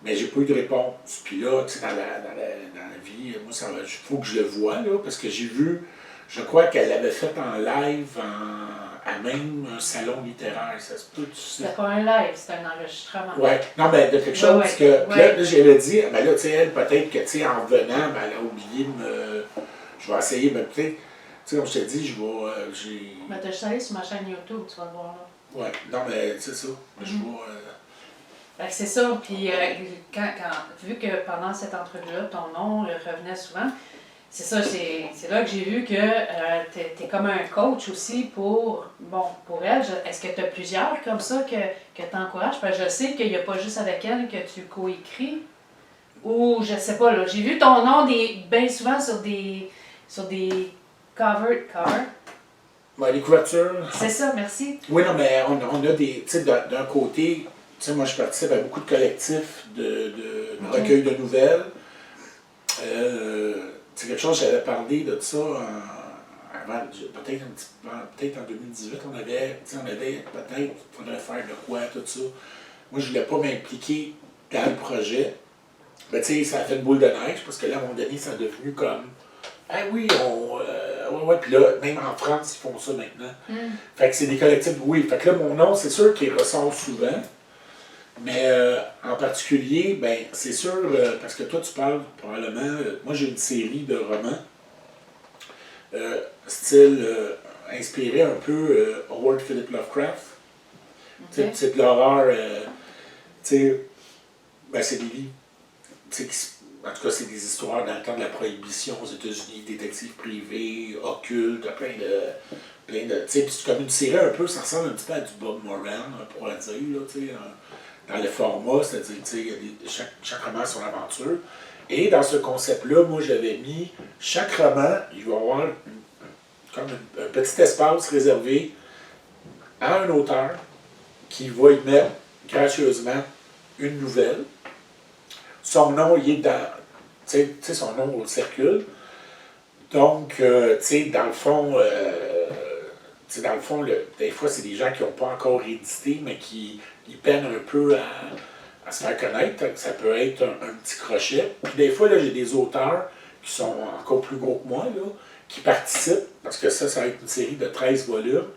mais j'ai pas eu de réponse. Puis là, tu sais, dans la vie, moi, il faut que je le voie, là, parce que j'ai vu, je crois qu'elle l'avait fait en live à même un salon littéraire. Ça se peut, tu sais. C'était pas un live, c'était un enregistrement. Oui, non, mais de quelque chose, parce que là, j'avais dit, ben là, tu sais, elle, peut-être que, tu sais, en venant, ben, elle a oublié de me. Je vais essayer, mais peut-être, tu sais, comme je te dis, je vais. Mais t'as juste allé sur ma chaîne YouTube, tu vas le voir là. Oui, non, mais c'est ça. Je vais. Ben, c'est ça, puis vu que pendant cette entrevue-là, ton nom revenait souvent, c'est ça, c'est là que j'ai vu que t'es comme un coach aussi pour elle. Est-ce que tu as plusieurs comme ça que tu encourages? Parce que je sais qu'il n'y a pas juste avec elle que tu coécris. Ou je sais pas, là. J'ai vu ton nom bien souvent sur des covers. Ouais, les couvertures. C'est ça, merci. Oui, non, mais on a des. Tu sais, d'un côté, tu sais, moi, je participe à beaucoup de collectifs de recueil de nouvelles. C'est quelque chose, j'avais parlé de ça avant, peut-être en 2018, on avait peut-être, il faudrait faire de quoi, tout ça. Moi, je voulais pas m'impliquer dans le projet. Ben, tu sais, ça a fait une boule de neige, parce que là, à un moment donné, ça a devenu comme, ah oui, ouais, puis là, même en France, ils font ça maintenant. Fait que c'est des collectifs, oui. Fait que là, mon nom, c'est sûr qu'il ressort souvent. Mais en particulier, ben c'est sûr, parce que toi tu parles probablement, moi j'ai une série de romans, style inspiré un peu Howard Philip Lovecraft. Okay. C'est de l'horreur, tu sais, ben c'est des livres, en tout cas c'est des histoires dans le temps de la prohibition aux États-Unis, détectives privés, occultes, plein de, tu sais, puis c'est comme une série un peu, ça ressemble un petit peu à du Bob Moran, on pourrait dire, là, tu sais. Dans le format, c'est-à-dire, tu sais, chaque roman a son aventure. Et dans ce concept-là, moi, j'avais mis chaque roman, il va y avoir comme un petit espace réservé à un auteur qui va y mettre gracieusement une nouvelle. Son nom, il est dans, tu sais, son nom circule. Donc, tu sais, dans le fond, sais, dans le fond, des fois, c'est des gens qui n'ont pas encore édité, mais qui ils peinent un peu à se faire connaître. Ça peut être un petit crochet. Puis des fois, là, j'ai des auteurs qui sont encore plus gros que moi, là, qui participent, parce que ça va être une série de 13 volumes.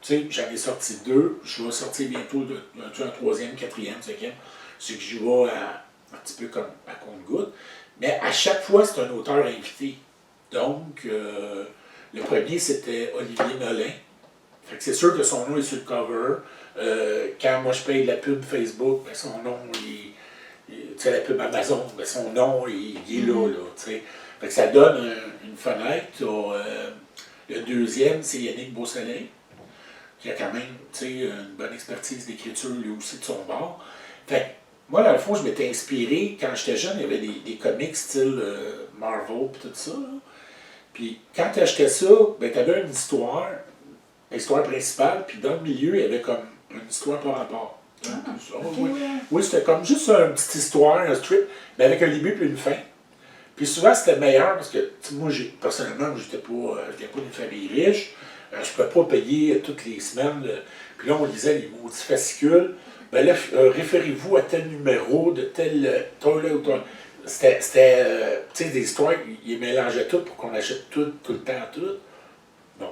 Tu sais, j'en ai sorti 2. Je vais sortir bientôt un troisième, quatrième, cinquième. C'est que j'y vais un petit peu comme à compte-goutte. Mais à chaque fois, c'est un auteur invité. Donc, le premier, c'était Olivier Nolin. Fait que c'est sûr que son nom est sur le cover. Quand moi je paye la pub Facebook, ben son nom, tu sais, la pub Amazon, ben son nom, il est là, tu sais. Fait que ça donne une fenêtre. Le deuxième, c'est Yannick Beausoleil, qui a quand même, tu sais, une bonne expertise d'écriture, lui aussi, de son bord. Fait que, moi, dans le fond, je m'étais inspiré, quand j'étais jeune, il y avait des comics style Marvel et tout ça, là. Puis quand tu achetais ça, ben, tu avais une histoire, l'histoire principale, puis dans le milieu, il y avait comme une histoire par rapport. Oui, c'était comme juste une petite histoire, un strip, mais avec un début et une fin. Puis souvent, c'était meilleur parce que, moi, personnellement, je n'étais pas d'une famille riche. Je ne pouvais pas payer toutes les semaines. Puis là, on lisait les maudits fascicules. Ben là, référez-vous à tel numéro de tel toilet ou tel. C'était, tu sais, des histoires, ils mélangeaient tout pour qu'on achète tout le temps, tout. Bon.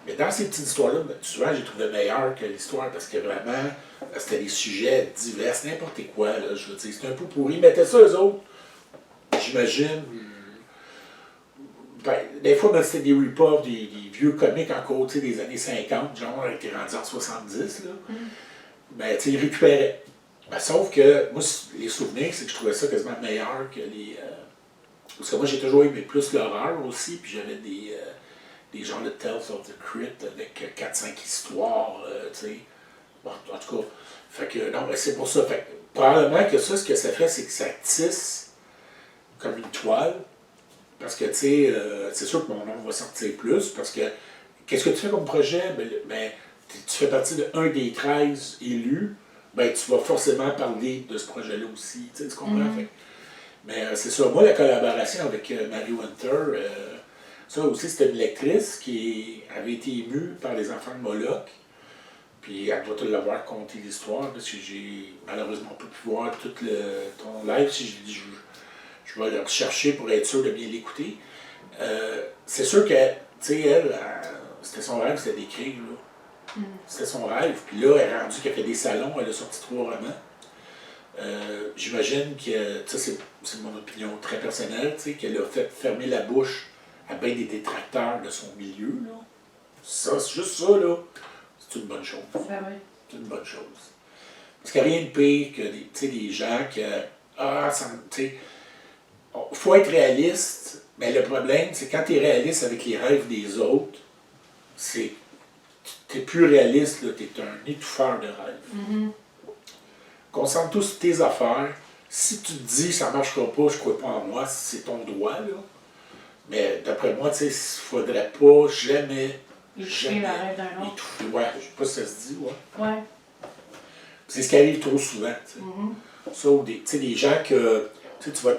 Mais dans ces petites histoires-là, ben, souvent, j'ai trouvé meilleur que l'histoire parce que vraiment, c'était des sujets divers, n'importe quoi, là, je veux dire. C'était un peu pourri. Ils mettaient ça, eux autres, j'imagine. Ben, des fois, ben, c'était des rip-offs, des vieux comics encore, tu sais, des années 50, genre, qui étaient rendus en 70, là. Ben, tu sais, ils récupéraient. Ben, sauf que, moi, les souvenirs, c'est que je trouvais ça quasiment meilleur que les... parce que moi, j'ai toujours aimé plus l'horreur aussi, puis j'avais des genres de Tales of the Crypt avec 4-5 histoires, tu sais. Bon, en tout cas, fait que, non, ben, c'est pour ça. Fait que, probablement que ça, ce que ça fait, c'est que ça tisse comme une toile. Parce que, tu sais, c'est sûr que mon nom va sortir plus, parce que, qu'est-ce que tu fais comme projet? Ben, tu fais partie de un des 13 élus, ben, tu vas forcément parler de ce projet-là aussi, tu comprends? Fait, mais c'est ça, moi, la collaboration avec Mary Winter, ça aussi, c'était une lectrice qui avait été émue par les enfants de Moloch, puis elle doit te l'avoir conté l'histoire, parce que j'ai malheureusement pas pu voir tout ton live, si je vais le rechercher pour être sûr de bien l'écouter. C'est sûr que, tu sais, elle, c'était son rêve, c'était d'écrire, là. C'était son rêve. Puis là, elle est rendue qu'elle fait des salons, elle a sorti 3 romans. J'imagine que, ça c'est mon opinion très personnelle, tu sais, qu'elle a fait fermer la bouche à bien des détracteurs de son milieu, là. Ça, c'est juste ça, là, c'est une bonne chose. C'est une bonne chose. Parce qu'il n'y a rien de pire que des gens qui... tu sais, il faut être réaliste, mais le problème, c'est quand tu es réaliste avec les rêves des autres, tu n'es plus réaliste, tu es un étouffeur de rêves. Concentre-toi sur tes affaires. Si tu te dis ça ne marchera pas, je ne crois pas en moi, c'est ton droit, là. Mais d'après moi, il ne faudrait pas jamais étouffer le rêve d'un autre. Étouffer, ouais, je ne sais pas si ça se dit, ouais. C'est ce qui arrive trop souvent, tu sais. Ça, ou des gens que... Tu vas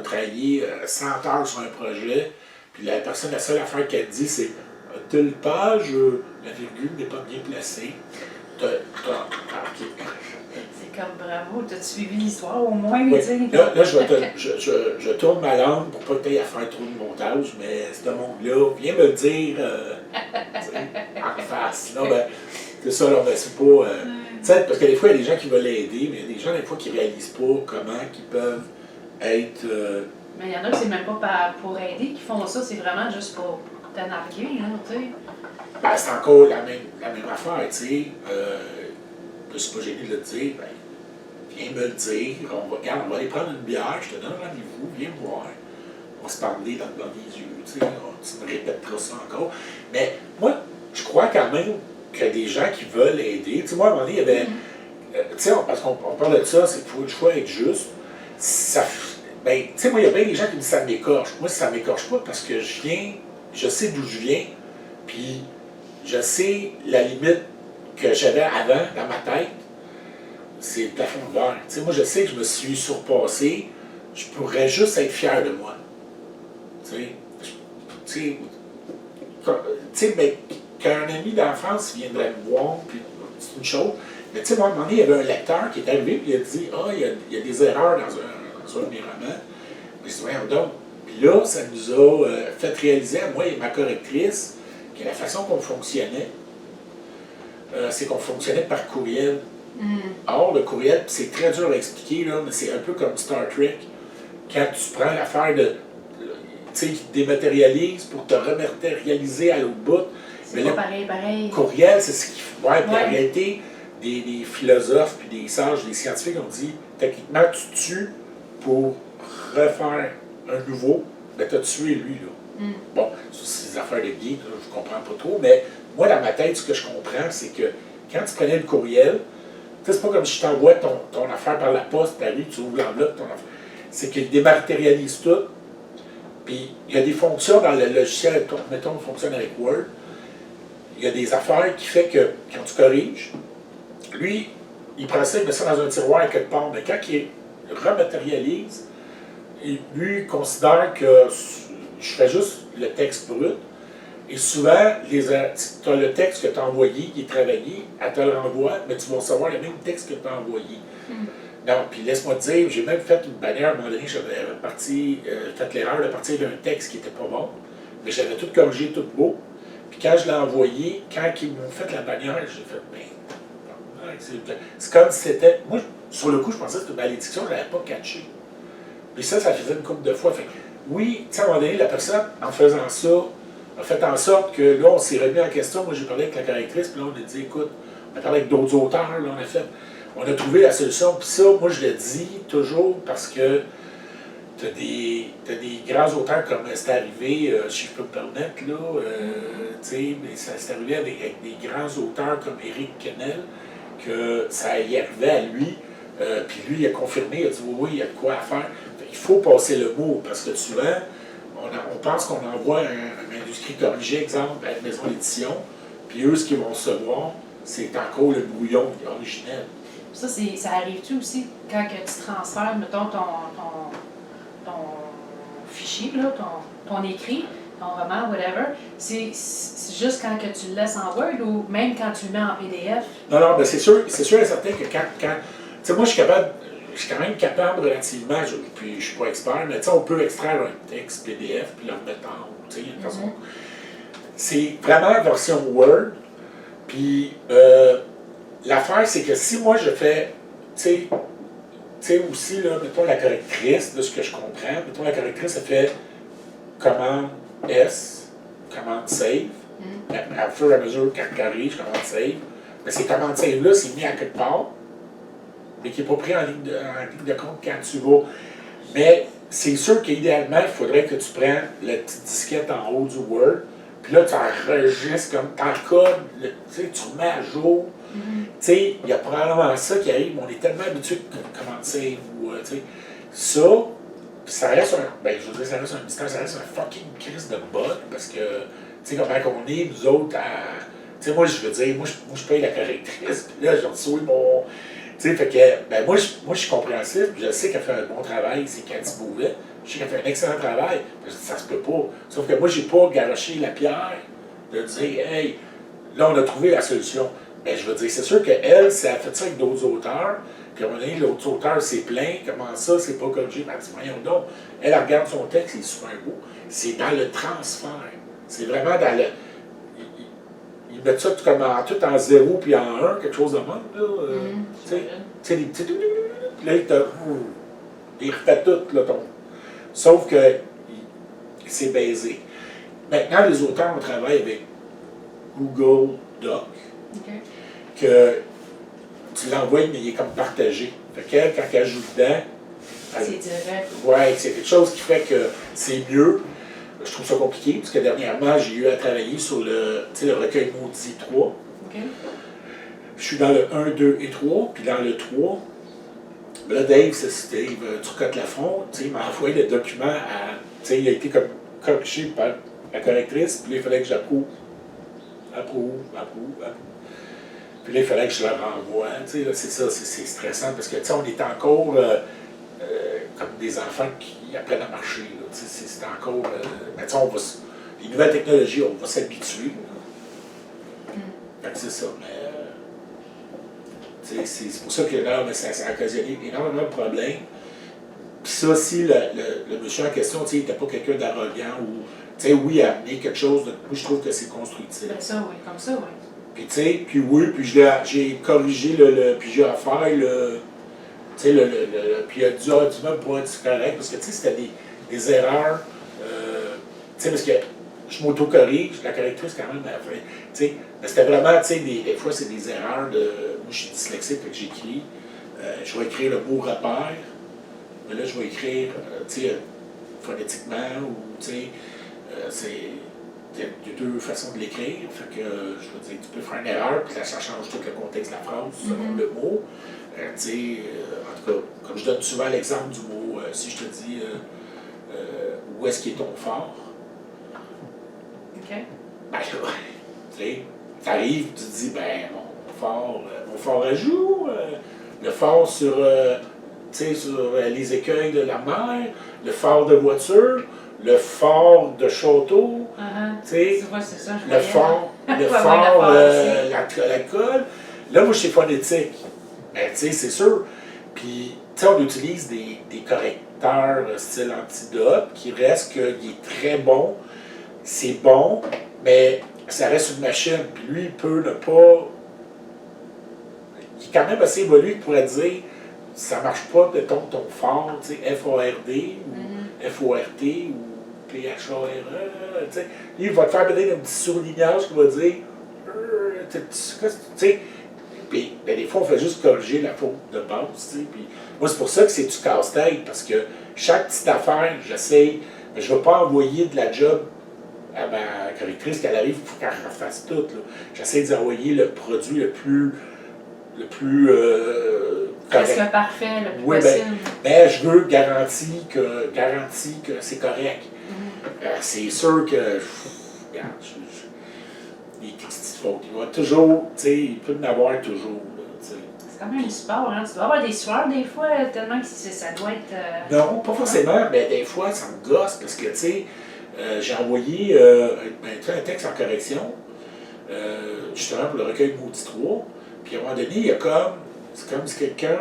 travailler 100 heures sur un projet, puis la seule affaire qu'elle dit, c'est telle page, la virgule n'est pas bien placée. Okay. C'est comme bravo, t'as suivi l'histoire au moins, oui. dire. Là je tourne ma langue pour pas que tu aies à faire trop de montage, mais ce monde-là, viens me le dire en face. Là, ben, c'est ça, là, ben, c'est pas. Parce que des fois, il y a des gens qui veulent aider, mais il y a des gens, des fois, qui ne réalisent pas comment ils peuvent être. Mais il y en a qui c'est même pas pour aider qui font ça, c'est vraiment juste pour t'énarguer, là, tu sais. Ben, c'est encore la même affaire, tu sais. Je ne suis pas gêné de le dire, ben, viens me le dire, on va aller prendre une bière, je te donne rendez-vous, viens me voir. On va se parler dans le blanc des yeux, tu sais. Tu me répéteras ça encore. Mais moi, je crois quand même qu'il y a des gens qui veulent aider. Tu sais, moi, à un moment donné, il y avait. Tu sais, parce qu'on parle de ça, c'est qu'il faut être juste. Ben, tu sais, moi, il y a bien des gens qui me disent ça m'écorche. Moi, ça m'écorche pas parce que je sais d'où je viens, puis je sais la limite que j'avais avant dans ma tête, c'est le plafond de verre. Tu sais, moi, je sais que je me suis surpassé, je pourrais juste être fier de moi. Tu sais, mais qu'un ami d'enfance viendrait me voir, puis c'est une chose. Mais tu sais, moi, à un moment donné, il y avait un lecteur qui est arrivé, puis il a dit, ah, il y a des erreurs dans un de mes romans. Mais je dis, voyons donc. Puis là, ça nous a fait réaliser, à moi et ma correctrice, que la façon qu'on fonctionnait, c'est qu'on fonctionnait par courriel. Or, le courriel, c'est très dur à expliquer, là, mais c'est un peu comme Star Trek. Quand tu prends l'affaire de. Tu sais, qui te dématérialise pour te rematérialiser à l'autre bout. C'est pas pareil. Courriel, c'est ce qui. Ouais, puis en réalité, des philosophes, puis des sages, des scientifiques ont dit techniquement, tu tues pour refaire un nouveau, ben t'as tué lui, là. Bon, c'est des affaires de geek, là, je comprends pas trop, mais moi, dans ma tête, ce que je comprends, c'est que quand tu prenais le courriel, c'est pas comme si je t'envoie ton affaire par la poste, t'arrives, tu ouvres l'enveloppe, ton affaire. C'est qu'il dématérialise tout. Puis il y a des fonctions dans le logiciel, mettons, on fonctionne avec Word. Il y a des affaires qui fait que quand tu corriges, lui, il prend ça, il met ça dans un tiroir quelque part, mais quand il rematérialise, lui, il considère que je fais juste le texte brut. Et souvent, tu as le texte que tu as envoyé, qui est travaillé, elle te le renvoie, mais tu vas recevoir le même texte que tu as envoyé. Non, puis laisse-moi te dire, j'ai même fait une bannière à un moment donné, j'avais fait l'erreur de partir d'un texte qui n'était pas bon, mais j'avais tout corrigé, tout beau. Puis quand je l'ai envoyé, quand ils m'ont fait la bannière, j'ai fait, c'est comme si c'était. Moi, sur le coup, je pensais que c'était une malédiction, je ne l'avais pas catché. Puis ça faisait une couple de fois. Fait, oui, tu sais, à un moment donné, la personne, en faisant ça, a fait en sorte que là, on s'est remis en question. Moi, j'ai parlé avec la correctrice, puis là, on a dit, écoute, on a parlé avec d'autres auteurs, là, on a trouvé la solution. Puis ça, moi, je le dis toujours parce que tu as des grands auteurs comme c'est arrivé, si je peux me permettre, là, tu sais, mais ça s'est arrivé avec des grands auteurs comme Éric Quenel, que ça y arrivait à lui, puis lui, il a confirmé, il a dit, oui, il y a de quoi à faire. Il faut passer le mot, parce que souvent, on pense qu'on envoie un manuscrit corrigé, exemple, à une maison d'édition, puis eux, ce qu'ils vont recevoir, c'est encore le brouillon originel. Ça arrive-tu aussi quand que tu transfères, mettons, ton fichier, là, ton écrit, ton roman, whatever, c'est juste quand que tu le laisses en Word ou même quand tu le mets en PDF? Non, ben c'est sûr et certain que quand tu sais, moi, je suis quand même capable relativement, puis je suis pas expert, mais tu sais, on peut extraire un texte PDF puis le remettre en haut, tu sais, il y a une façon. C'est vraiment la version Word, puis l'affaire, c'est que si moi, je fais, tu sais, aussi, là, mettons la correctrice, de ce que je comprends, mettons la correctrice, elle fait commande S, commande save. À fur et à mesure qu'elle corrige, commande save. Mais ces commandes save-là, c'est mis à quelque part, mais qui n'est pas pris en ligne de compte quand tu vas. Mais c'est sûr qu'idéalement, il faudrait que tu prennes la petite disquette en haut du Word, puis là, tu enregistres comme t'encodes, tu sais, tu remets à jour. Tu sais, il y a probablement ça qui arrive, mais on est tellement habitué de commencer, ou, tu sais, ça, puis ça reste je veux dire, ça reste un mystère, ça reste un fucking crise de bug, parce que, tu sais, comment on est, nous autres, tu sais, moi, je veux dire, moi, je paye la correctrice, puis là, j'ai reçu mon, tu sais, fait que, moi, je suis compréhensif, je sais qu'elle fait un bon travail, c'est Cathy Beauvais, je sais qu'elle fait un excellent travail, mais ça se peut pas. Sauf que moi, j'ai pas garoché la pierre de dire, hey, là, on a trouvé la solution. Mais je veux dire, c'est sûr qu'elle, si elle a fait ça avec d'autres auteurs, puis à un moment donné, l'autre auteur s'est plaint, comment ça, c'est pas corrigé, elle dit, voyons donc, elle regarde son texte, il est super beau. C'est dans le transfert. C'est vraiment dans le. Ils mettent ça tout en 0 puis en 1, quelque chose de même, là. Tu sais, des petits. Puis là, il refait tout, là, sauf que c'est baisé. Maintenant, les auteurs, on travaille avec Google Doc. Que tu l'envoies, mais il est comme partagé. Fait qu'elle, quand elle joue dedans. C'est direct. Ouais, c'est quelque chose qui fait que c'est mieux. Je trouve ça compliqué, parce que dernièrement, j'ai eu à travailler sur le recueil maudit 3. Je suis dans le 1, 2 et 3, puis dans le 3, là, Dave, c'est Dave Turcotte-Lafont, il m'a envoyé le document il a été comme corrigé par la correctrice, puis là, il fallait que j'approuve. Puis là, il fallait que je le renvoie. C'est ça, c'est stressant parce que on est encore comme des enfants qui apprennent à marcher. C'est encore. Mais les nouvelles technologies, on va s'habituer. Fait que c'est ça, mais... c'est pour ça que là, ça a occasionné énormément de problèmes. Puis ça, si le monsieur en question, il n'était pas quelqu'un d'arrogant ou, oui, il a amené quelque chose de... Moi, je trouve que c'est constructif. Ben ça, oui, comme ça, oui. Puis, puis oui, puis j'ai corrigé puis j'ai offert puis il a dit, tu m'as pas dit correct, parce que, c'était des erreurs, parce que je m'auto-corrige, la correctrice, quand même, mais c'était vraiment, des fois, c'est des erreurs de... Moi, je suis dyslexique, fait que j'écris. Je vais écrire le mot repère, mais là, je vais écrire, phonétiquement, ou, c'est... Il y a deux façons de l'écrire, fait que, je veux dire, tu peux faire une erreur, puis là, ça change tout le contexte de la phrase, selon le mot. En tout cas, comme je donne souvent l'exemple du mot, si je te dis, où est-ce qu'il est ton fort? OK. Ben là, t'arrives, tu te dis, ben, mon fort à joue, le fort sur, sur les écueils de la mer, le fort de voiture, le fort de château, Tu vois, c'est ça, je le fort, l'alcool. Là, moi, je suis phonétique. Ben, c'est sûr. Puis, on utilise des correcteurs style antidote qui reste qu'il est très bon. C'est bon, mais ça reste une machine. Puis lui, il peut ne pas... Il est quand même assez évolué pour pourrait dire ça marche pas, mettons, ton fort, F-O-R-D ou F-O-R-T ou P-H-A-R-E. Il va te faire peut-être un petit surlignage qui va dire puis des fois, on fait juste corriger la faute de base. Puis moi, c'est pour ça que c'est du casse-tête, parce que chaque petite affaire, j'essaye, mais je ne vais pas envoyer de la job à ma correctrice qu'elle arrive, il faut qu'elle refasse tout. J'essaie d'envoyer le produit le plus presque parfait, le plus possible. Ben, mais je veux garantie que c'est correct. C'est sûr que, regarde, les petites fautes, il va toujours, il peut en avoir toujours. C'est quand même un sport, hein? Tu dois avoir des sueurs des fois, tellement que ça doit être... Non, pas forcément, mais des fois, ça me gosse, parce que, j'ai envoyé un texte en correction, justement pour le recueil de Maudit 3. Puis à un moment donné, c'est comme si quelqu'un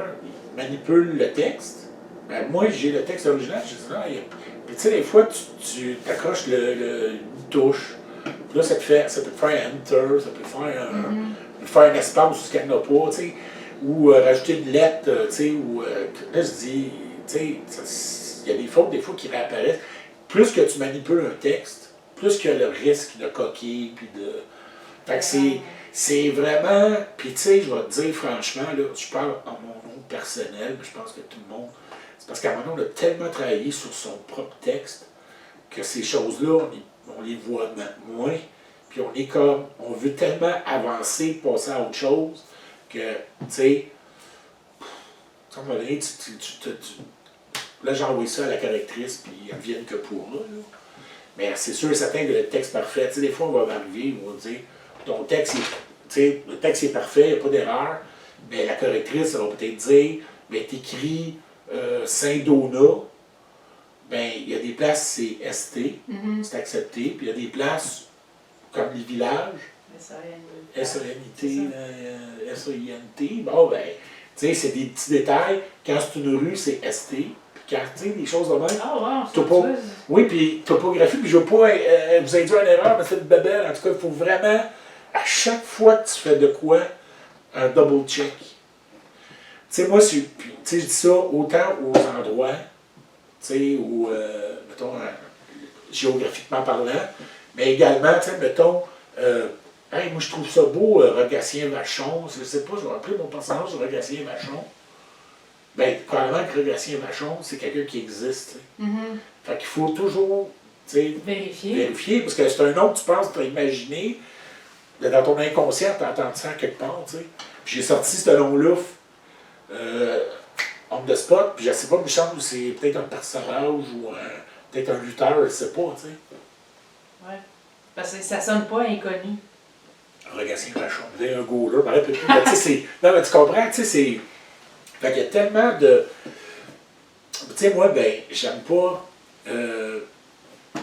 manipule le texte. Ben, moi, j'ai le texte original, je dis non. Puis des fois, tu t'accroches une touche. Puis là, ça peut te faire un enter, ça peut faire un espace où ce qu'il n'y en a pas, ou rajouter une lettre, ou là, je dis, il y a des fautes, des fois, qui réapparaissent. Plus que tu manipules un texte, plus que le risque de coquille, puis de... Fait que c'est vraiment... Puis tu sais, je vais te dire franchement, là, je parle en mon nom personnel, mais je pense que tout le monde... C'est parce qu'à un moment donné, on a tellement travaillé sur son propre texte que ces choses-là, on les voit moins. Puis on est comme... On veut tellement avancer, passer à autre chose, que, tu sais... À un moment donné, là, j'ai envoyé ça à la correctrice, puis elle vienne que pour là. Mais c'est sûr et certain que le texte parfait, des fois, on va m'arriver, on va dire, ton texte, le texte est parfait, il n'y a pas d'erreur, mais la correctrice, elle va peut-être dire, mais t'écris Saint-Donat, ben il y a des places, c'est ST, c'est accepté, puis il y a des places, comme les villages, S-O-N-I-T, S-O-I-N-T, bon, ben, c'est des petits détails. Quand c'est une rue, c'est ST. Quand, des choses de même. Oui, puis topographie, puis je ne veux pas vous induire en erreur, mais c'est une bébelle. En tout cas, il faut vraiment, à chaque fois que tu fais de quoi, un double check. Moi, je dis ça autant aux endroits, où, mettons, géographiquement parlant, mais également, mettons, hey, moi je trouve ça beau, Rogatien Vachon, je ne sais pas, je vais appeler mon personnage Rogatien Vachon. Bien, probablement que Rogatien Vachon, c'est quelqu'un qui existe. Fait qu'il faut toujours vérifier, parce que c'est un nom que tu penses, tu as imaginé, dans ton inconscient, tu as entendu ça quelque part. J'ai sorti ce nom-là, on the spot, puis je ne sais pas, mais je pense que c'est peut-être un personnage ou peut-être un lutteur, je ne sais pas. Oui, parce que ça ne sonne pas inconnu. Rogatien Vachon, vous avez un goaler, non, mais tu comprends, c'est. Fait qu'il y a tellement de... Tu sais, moi, ben, j'aime pas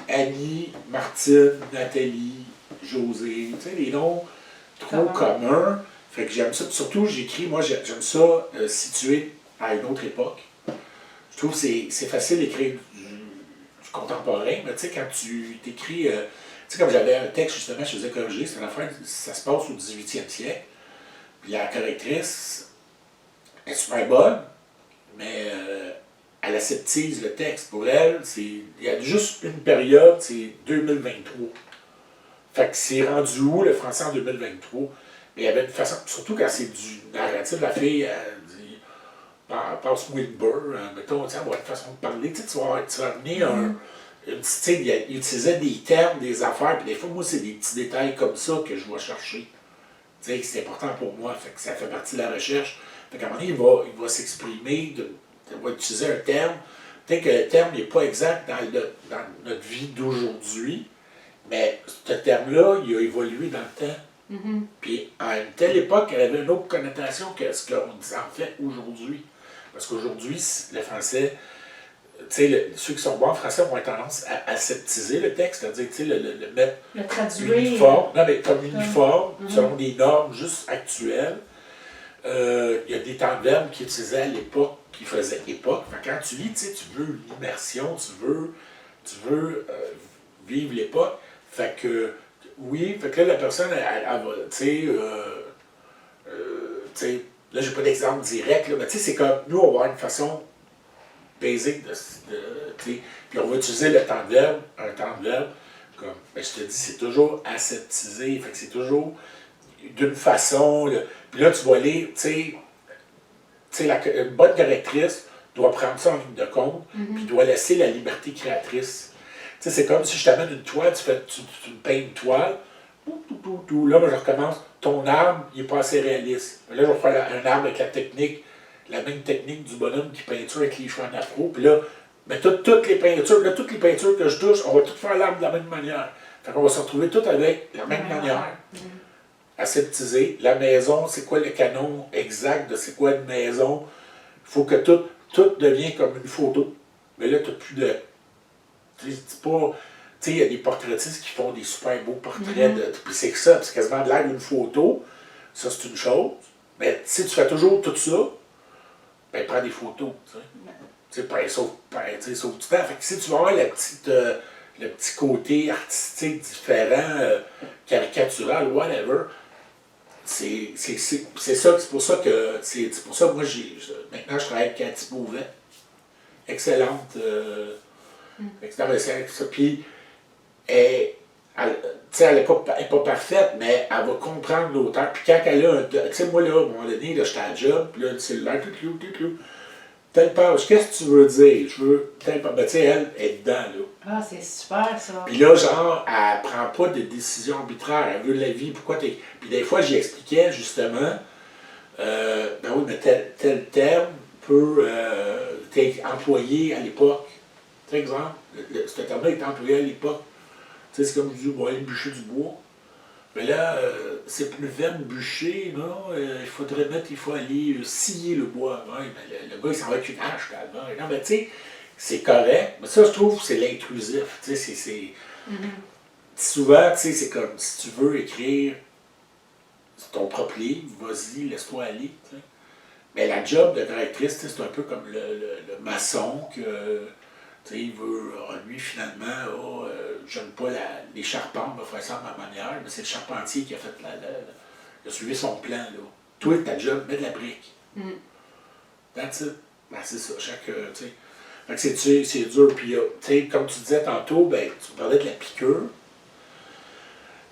Annie, Martine, Nathalie, José, tu sais, les noms trop commun. Fait que j'aime ça. Surtout, j'écris, moi, j'aime ça situé à une autre époque. Je trouve que c'est facile d'écrire du contemporain, mais tu sais, quand tu t'écris. Tu sais, comme j'avais un texte, justement, je faisais corriger, c'est une affaire, ça se passe au 18e siècle. Puis la correctrice est super bonne, mais elle aseptise le texte. Pour elle, il y a juste une période, c'est 2023. Fait que c'est rendu où le français en 2023? Mais il y avait une façon, surtout quand c'est du narratif, la fille, elle dit passe-moi le beurre, mettons, tu vas avoir une façon de parler, tu vas amener une style, il utilisait des termes, des affaires, puis des fois, moi, c'est des petits détails comme ça que je vais chercher. Tu sais, c'est important pour moi, fait que ça fait partie de la recherche. Fait qu'à un moment donné, il va s'exprimer, il va utiliser un terme. Peut-être que le terme n'est pas exact dans notre vie d'aujourd'hui, mais ce terme-là, il a évolué dans le temps. Puis à une telle époque, elle avait une autre connotation que ce qu'on en fait aujourd'hui. Parce qu'aujourd'hui, le français, tu sais, ceux qui sont bons en français vont avoir tendance à aseptiser le texte, c'est-à-dire, tu sais, le mettre le traduire. Uniforme, non, mais comme uniforme, selon des normes juste actuelles. Il y a des temps de verbe qui utilisaient à l'époque, qui faisaient époque. Fait quand tu lis, tu sais, tu veux l'immersion, tu veux vivre l'époque. Fait que, oui, fait que là, la personne, elle va, tu sais, là, j'ai pas d'exemple direct, là, mais tu sais, c'est comme, nous, on va avoir une façon basique tu sais, puis on va utiliser le temps de verbe, un temps de verbe, comme, ben, je te dis, c'est toujours aseptisé, fait que c'est toujours d'une façon, là. Puis là, tu vas lire, tu sais, une bonne correctrice doit prendre ça en ligne de compte, puis doit laisser la liberté créatrice. Tu sais, c'est comme si je t'amène une toile, tu me peins une toile, là, moi, je recommence, ton arbre, il n'est pas assez réaliste. Là, je vais faire un arbre avec la même technique du bonhomme qui peinture avec les cheveux en afro, puis là, mais toutes les peintures que je touche, on va toutes faire l'arbre de la même manière. Fait qu'on va se retrouver toutes avec la même manière. Aseptisé. La maison, c'est quoi le canon exact de c'est quoi une maison? Il faut que tout devienne comme une photo. Mais là, tu n'as plus de. Tu sais, il y a des portraitistes qui font des super beaux portraits. Puis c'est que ça, c'est quasiment de l'air d'une photo. Ça, c'est une chose. Mais si tu fais toujours tout ça, ben prends des photos. Tu sais, sauf du temps. Fait que si tu vas avoir le petit côté artistique différent, caricatural, whatever, c'est ça, c'est pour ça que moi maintenant je travaille avec Cathy Beauvais. Excellente. Excellente, ça. Puis elle n'est pas parfaite, mais elle va comprendre l'auteur. Puis quand elle a tu sais, moi là, à un moment donné, là, j'étais à la job, puis là, le cellulaire, tout. Telle page, qu'est-ce que tu veux dire? Je veux telle page. Ben, tu sais, elle est dedans, là. Ah, c'est super, ça. Puis là, genre, elle prend pas de décision arbitraire. Elle veut de la vie. Pourquoi t'es. Puis des fois, j'y expliquais, justement, ben oui, mais tel terme peut être employé à l'époque. Tu sais, exemple, ce terme-là est employé à l'époque. Tu sais, c'est comme je dis, bon, aller bûcher du bois. Mais là, c'est plus le verbe bûcher, non? Il faut aller scier le bois. Ouais, mais le gars, il s'en va avec une hache, calme. Non, mais tu sais, c'est correct. Mais ça, je trouve, c'est l'intrusif. Tu sais, souvent, tu sais, c'est comme si tu veux écrire ton propre livre, vas-y, laisse-toi aller. Tu sais. Mais la job de correctrice, c'est un peu comme le maçon que. Tu sais, il veut, lui, finalement, j'aime pas les charpentes, il va faire ça de ma manière, mais c'est le charpentier qui a fait il a suivi son plan, là. Toi, ta job, mets de la brique. That's it. Ben, c'est ça, tu sais. Fait que c'est dur, puis, tu sais, comme tu disais tantôt, ben, tu me parlais de la piqûre,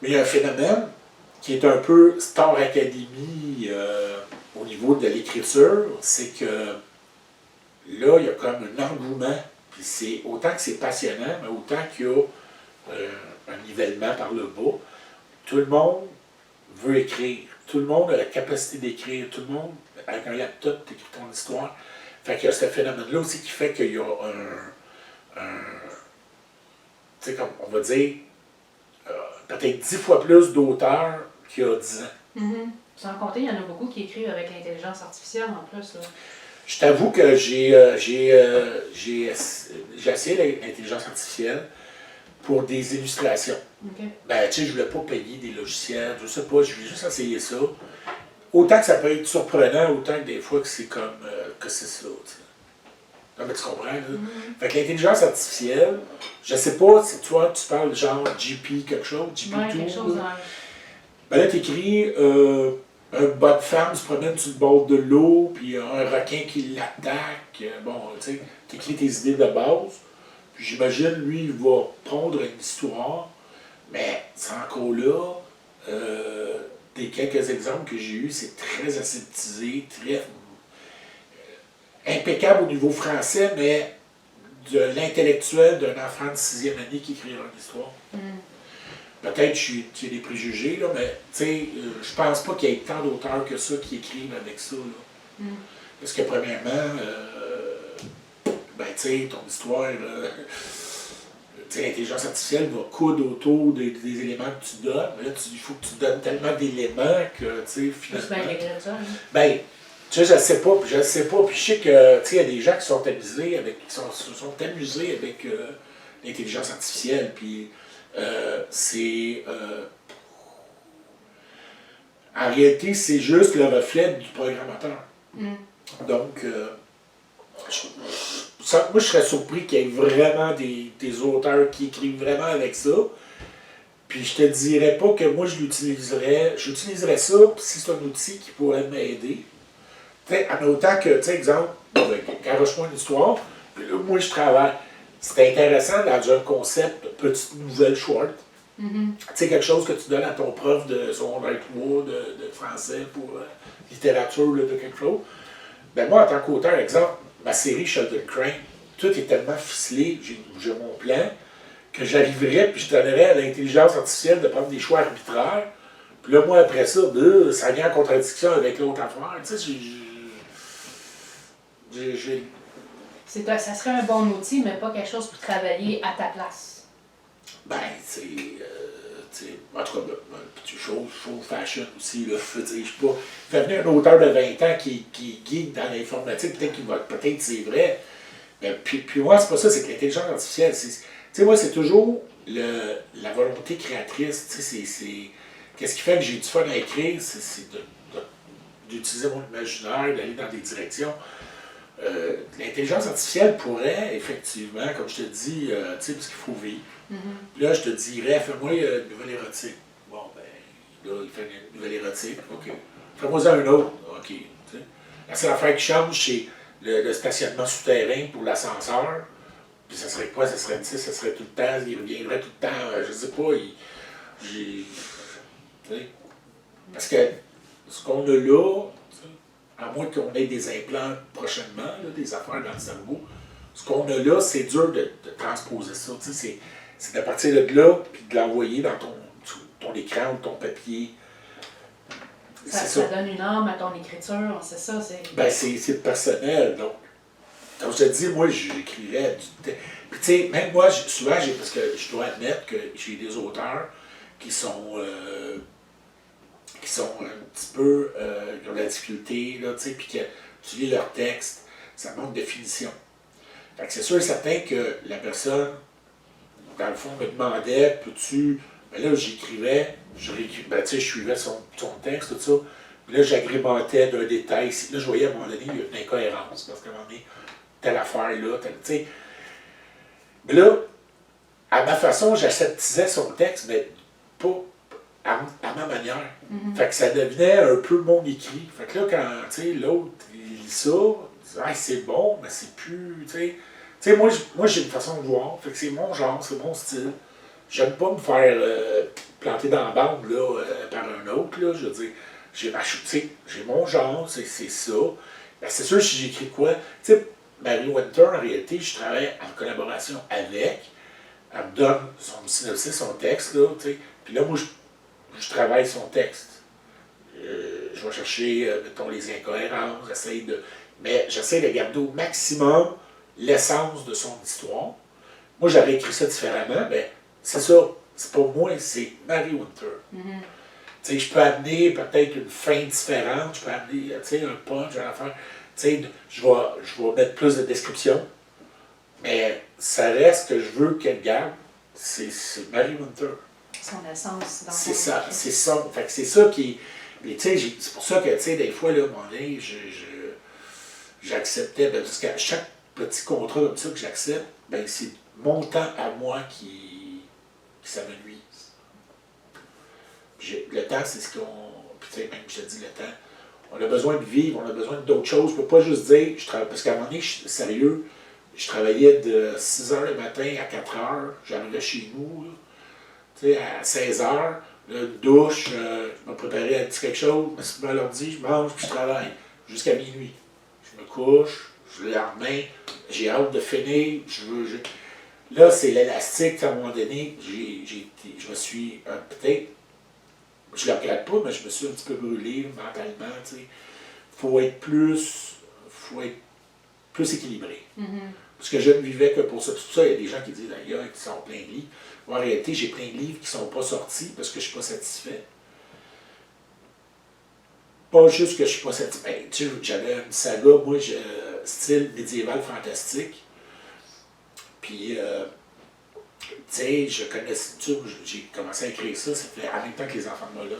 mais il y a un phénomène qui est un peu Star Academy au niveau de l'écriture, c'est que là, il y a comme un engouement. Puis c'est autant que c'est passionnant, mais autant qu'il y a un nivellement par le bas. Tout le monde veut écrire. Tout le monde a la capacité d'écrire. Tout le monde, avec un laptop, t'écris ton histoire. Fait qu'il y a ce phénomène-là aussi qui fait qu'il y a tu sais, comme on va dire, peut-être 10 fois plus d'auteurs qu'il y a 10 ans. Sans compter, il y en a beaucoup qui écrivent avec l'intelligence artificielle en plus. Là. Je t'avoue que j'ai essayé l'intelligence artificielle. pour des illustrations. OK. Ben, tu sais, je voulais pas payer des logiciels, je sais pas, je voulais juste essayer ça. Autant que ça peut être surprenant, autant que des fois que c'est comme, que c'est ça, tu sais. Non, mais tu comprends, là? Fait que l'intelligence artificielle, je sais pas si toi, tu parles genre GP quelque chose, GP2. Ouais, quelque chose dans... Ben là, t'écris un bas de femme se promène sur le bord de l'eau, puis un requin qui l'attaque. Bon, tu sais, t'écris tes idées de base. Puis j'imagine, lui, il va pondre une histoire, mais c'est encore là. Des quelques exemples que j'ai eus, c'est très aseptisé, très impeccable au niveau français, mais de l'intellectuel d'un enfant de 6e année qui écrira une histoire. Peut-être que j'ai des préjugés, là, mais je pense pas qu'il y ait tant d'auteurs que ça qui écrivent avec ça. Là. Parce que premièrement, ben, ton histoire, l'intelligence artificielle va coudre autour des éléments que tu donnes. Mais là, il faut que tu donnes tellement d'éléments que, finalement... C'est bien intégré ça, hein? Ben, je sais pas, puis je sais pas. Puis je sais que, il y a des gens qui sont amusés avec, l'intelligence artificielle, puis c'est... en réalité, c'est juste le reflet du programmateur. Donc, moi, je serais surpris qu'il y ait vraiment des auteurs qui écrivent vraiment avec ça. Puis je te dirais pas que moi, j'utiliserais ça si c'est un outil qui pourrait m'aider. En autant que, exemple, carroche-moi une histoire, puis là, moi, je travaille. C'est intéressant dans un concept petite nouvelle short. Quelque chose que tu donnes à ton prof de secondaire 3, de français pour littérature, là, de quelque chose. Ben moi, en tant qu'auteur, exemple, ma série Sheldon Crane, tout est tellement ficelé, j'ai mon plan, que j'arriverais puis je donnerais à l'intelligence artificielle de prendre des choix arbitraires. Puis là, moi, après ça, ça vient en contradiction avec l'autre affaire. Tu sais, ça serait un bon outil, mais pas quelque chose pour travailler à ta place. Ben, en tout cas, show fashion aussi, là, je veux dire, je sais pas. Fait venir un auteur de 20 ans qui geek dans l'informatique, peut-être c'est vrai. Mais puis moi, c'est pas ça, c'est que l'intelligence artificielle, moi, c'est toujours la volonté créatrice, qu'est-ce qui fait que j'ai du fun à écrire, c'est d'utiliser mon imaginaire, d'aller dans des directions. L'intelligence artificielle pourrait, effectivement, comme je te dis, parce qu'il faut vivre. Là, je te dirais, fais-moi une nouvelle érotique. Bon, ben, là, il fait une nouvelle érotique, OK. Fais-moi un autre, OK. T'sais. La seule affaire qui change, c'est le stationnement souterrain pour l'ascenseur. Puis ça serait quoi? Ça serait tout le temps, il reviendrait tout le temps, je sais pas, parce que ce qu'on a là, à moins qu'on ait des implants prochainement, là, des affaires dans le cerveau, ce qu'on a là, c'est dur de transposer ça. C'est de partir de là, puis de l'envoyer dans ton écran ou ton papier. Ça donne une âme à ton écriture, c'est ça. C'est personnel, donc. Comme je te dis, moi, j'écrirais du texte. Puis, tu sais, même moi, souvent, parce que je dois admettre que j'ai des auteurs qui sont un petit peu, qui ont de la difficulté, là, tu sais, puis que tu lis leur texte, ça manque de finition. Fait que c'est sûr et certain que la personne, dans le fond, me demandait, peux-tu. Ben là, j'écrivais, tu sais, je suivais son texte, tout ça. Puis là, j'agrémentais d'un détail. Là, je voyais à un moment donné, il y a une incohérence, parce qu'à un moment donné, telle affaire là, tu sais. Mais là, à ma façon, j'aseptisais son texte, mais pas à ma manière. Fait que ça devenait un peu mon écrit. Fait que là, quand, tu sais, l'autre, il lit ça, il dit, ah, c'est bon, mais c'est plus, tu sais, moi, j'ai une façon de voir, fait que c'est mon genre, c'est mon style. J'aime pas me faire planter dans la bande, là, par un autre, là, je veux dire, j'ai mon genre, c'est ça. Ben, c'est sûr, si j'écris quoi, tu sais, Mary Winter, en réalité, je travaille en collaboration avec. Elle me donne son synopsis, son texte, là, tu sais. Puis là, moi, je travaille son texte. Je vais chercher, mettons, les incohérences, mais j'essaie de garder au maximum l'essence de son histoire. Moi, j'aurais écrit ça différemment, mais c'est ça. C'est pas moi, c'est Mary Winter. Tu sais, je peux amener peut-être une fin différente, je peux amener, tu sais, un punch, une affaire. Tu sais, je vais mettre plus de description, mais ça reste que je veux qu'elle garde c'est Mary Winter. Son essence dans C'est son ça, écrit. c'est ça. Fait que c'est ça qui. Mais tu sais, c'est pour ça que, tu sais, des fois, là, à un moment donné, j'acceptais, ben, parce qu'à chaque petit contrat comme ça que j'accepte, ben, c'est mon temps à moi qui s'amenuise. Le temps, c'est ce qu'on. Puis, tu sais, même, je te dis, le temps, on a besoin de vivre, on a besoin d'autres choses. Je peux pas juste dire, parce qu'à un moment donné, sérieux, je travaillais de 6 h le matin à 4 h, j'arrivais chez nous, là, tu sais, à 16 h, là, une douche, je me préparais à dire quelque chose, je me suis mis à l'ordi, je mange, puis je travaille, jusqu'à minuit. Je me couche, je l'ai en main, j'ai hâte de finir, là, c'est l'élastique, à un moment donné, je me suis, peut-être, je ne le regrette pas, mais je me suis un petit peu brûlé mentalement, tu sais. Faut être plus équilibré. Parce que je ne vivais que pour ça. Tout ça, il y a des gens qui disent d'ailleurs qui sont plein de livres. Moi, en réalité, j'ai plein de livres qui ne sont pas sortis parce que je ne suis pas satisfait. Pas juste que je ne suis pas satisfait. Tu sais, j'avais une saga, moi, style médiéval fantastique. Puis, tu sais, je connaissais, tu sais, j'ai commencé à écrire ça fait en même temps que Les Enfants de Moloch.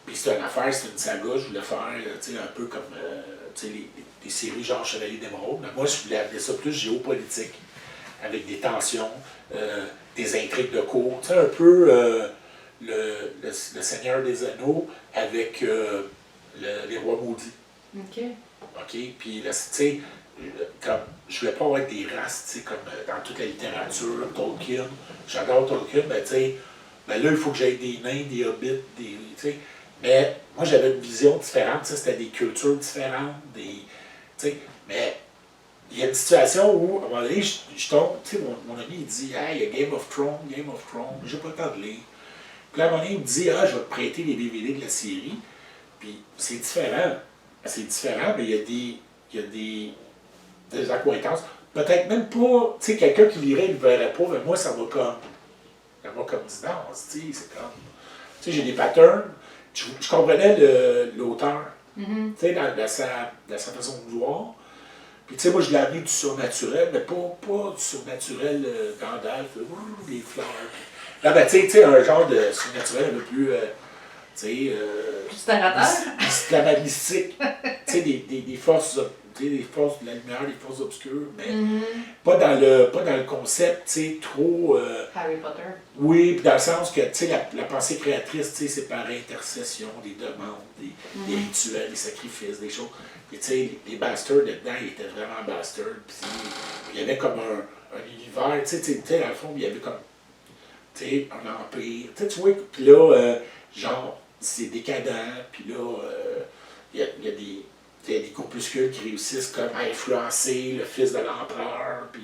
Puis c'est une affaire, c'est une saga, je voulais faire, tu sais, un peu comme, tu sais, les séries genre Chevalier d'Émeraude. Mais moi, je voulais appeler ça plus géopolitique, avec des tensions, des intrigues de cour. Tu sais, un peu le Seigneur des Anneaux avec les Rois Maudits. OK. OK? Puis là, tu sais, comme, je voulais pas avoir des races, tu sais, comme dans toute la littérature, Tolkien. J'adore Tolkien, mais tu sais, ben là, il faut que j'aille des nains, des hobbits, tu sais. Mais moi, j'avais une vision différente, c'était des cultures différentes, tu sais. Mais il y a une situation où, à un moment donné, je tombe, tu sais, mon ami, il dit, hey, il y a Game of Thrones, j'ai pas le temps de lire. Puis là, à un moment donné, il me dit, ah, je vais te prêter les DVD de la série. Puis c'est différent. C'est différent, mais il y a des accointances. Peut-être même pas, tu sais, quelqu'un qui lirait, il ne verrait pas, mais moi, ça va comme distance, tu sais, c'est comme. Tu sais, j'ai des patterns. Je comprenais l'auteur, tu sais, dans sa façon de voir. Puis, tu sais, moi, je l'ai amené du surnaturel, mais pas du surnaturel Gandalf, les fleurs. Là, ben, tu sais, un genre de surnaturel un peu plus, tu sais, mystique. Tu sais, des forces, tu sais, des forces de la lumière, des forces obscures, mais pas dans le concept, tu sais, trop. Harry Potter. Oui, puis dans le sens que, tu sais, la pensée créatrice, tu sais, c'est par intercession, des demandes, des rituels, des sacrifices, des choses. Puis, tu sais, les bastards dedans, ils étaient vraiment bastards. Puis, il y avait comme un univers, tu sais, dans le fond, il y avait comme, tu sais, un empire. Tu vois, puis là, genre, c'est décadent, puis là, il y a des groupuscules qui réussissent comme à influencer le fils de l'empereur, puis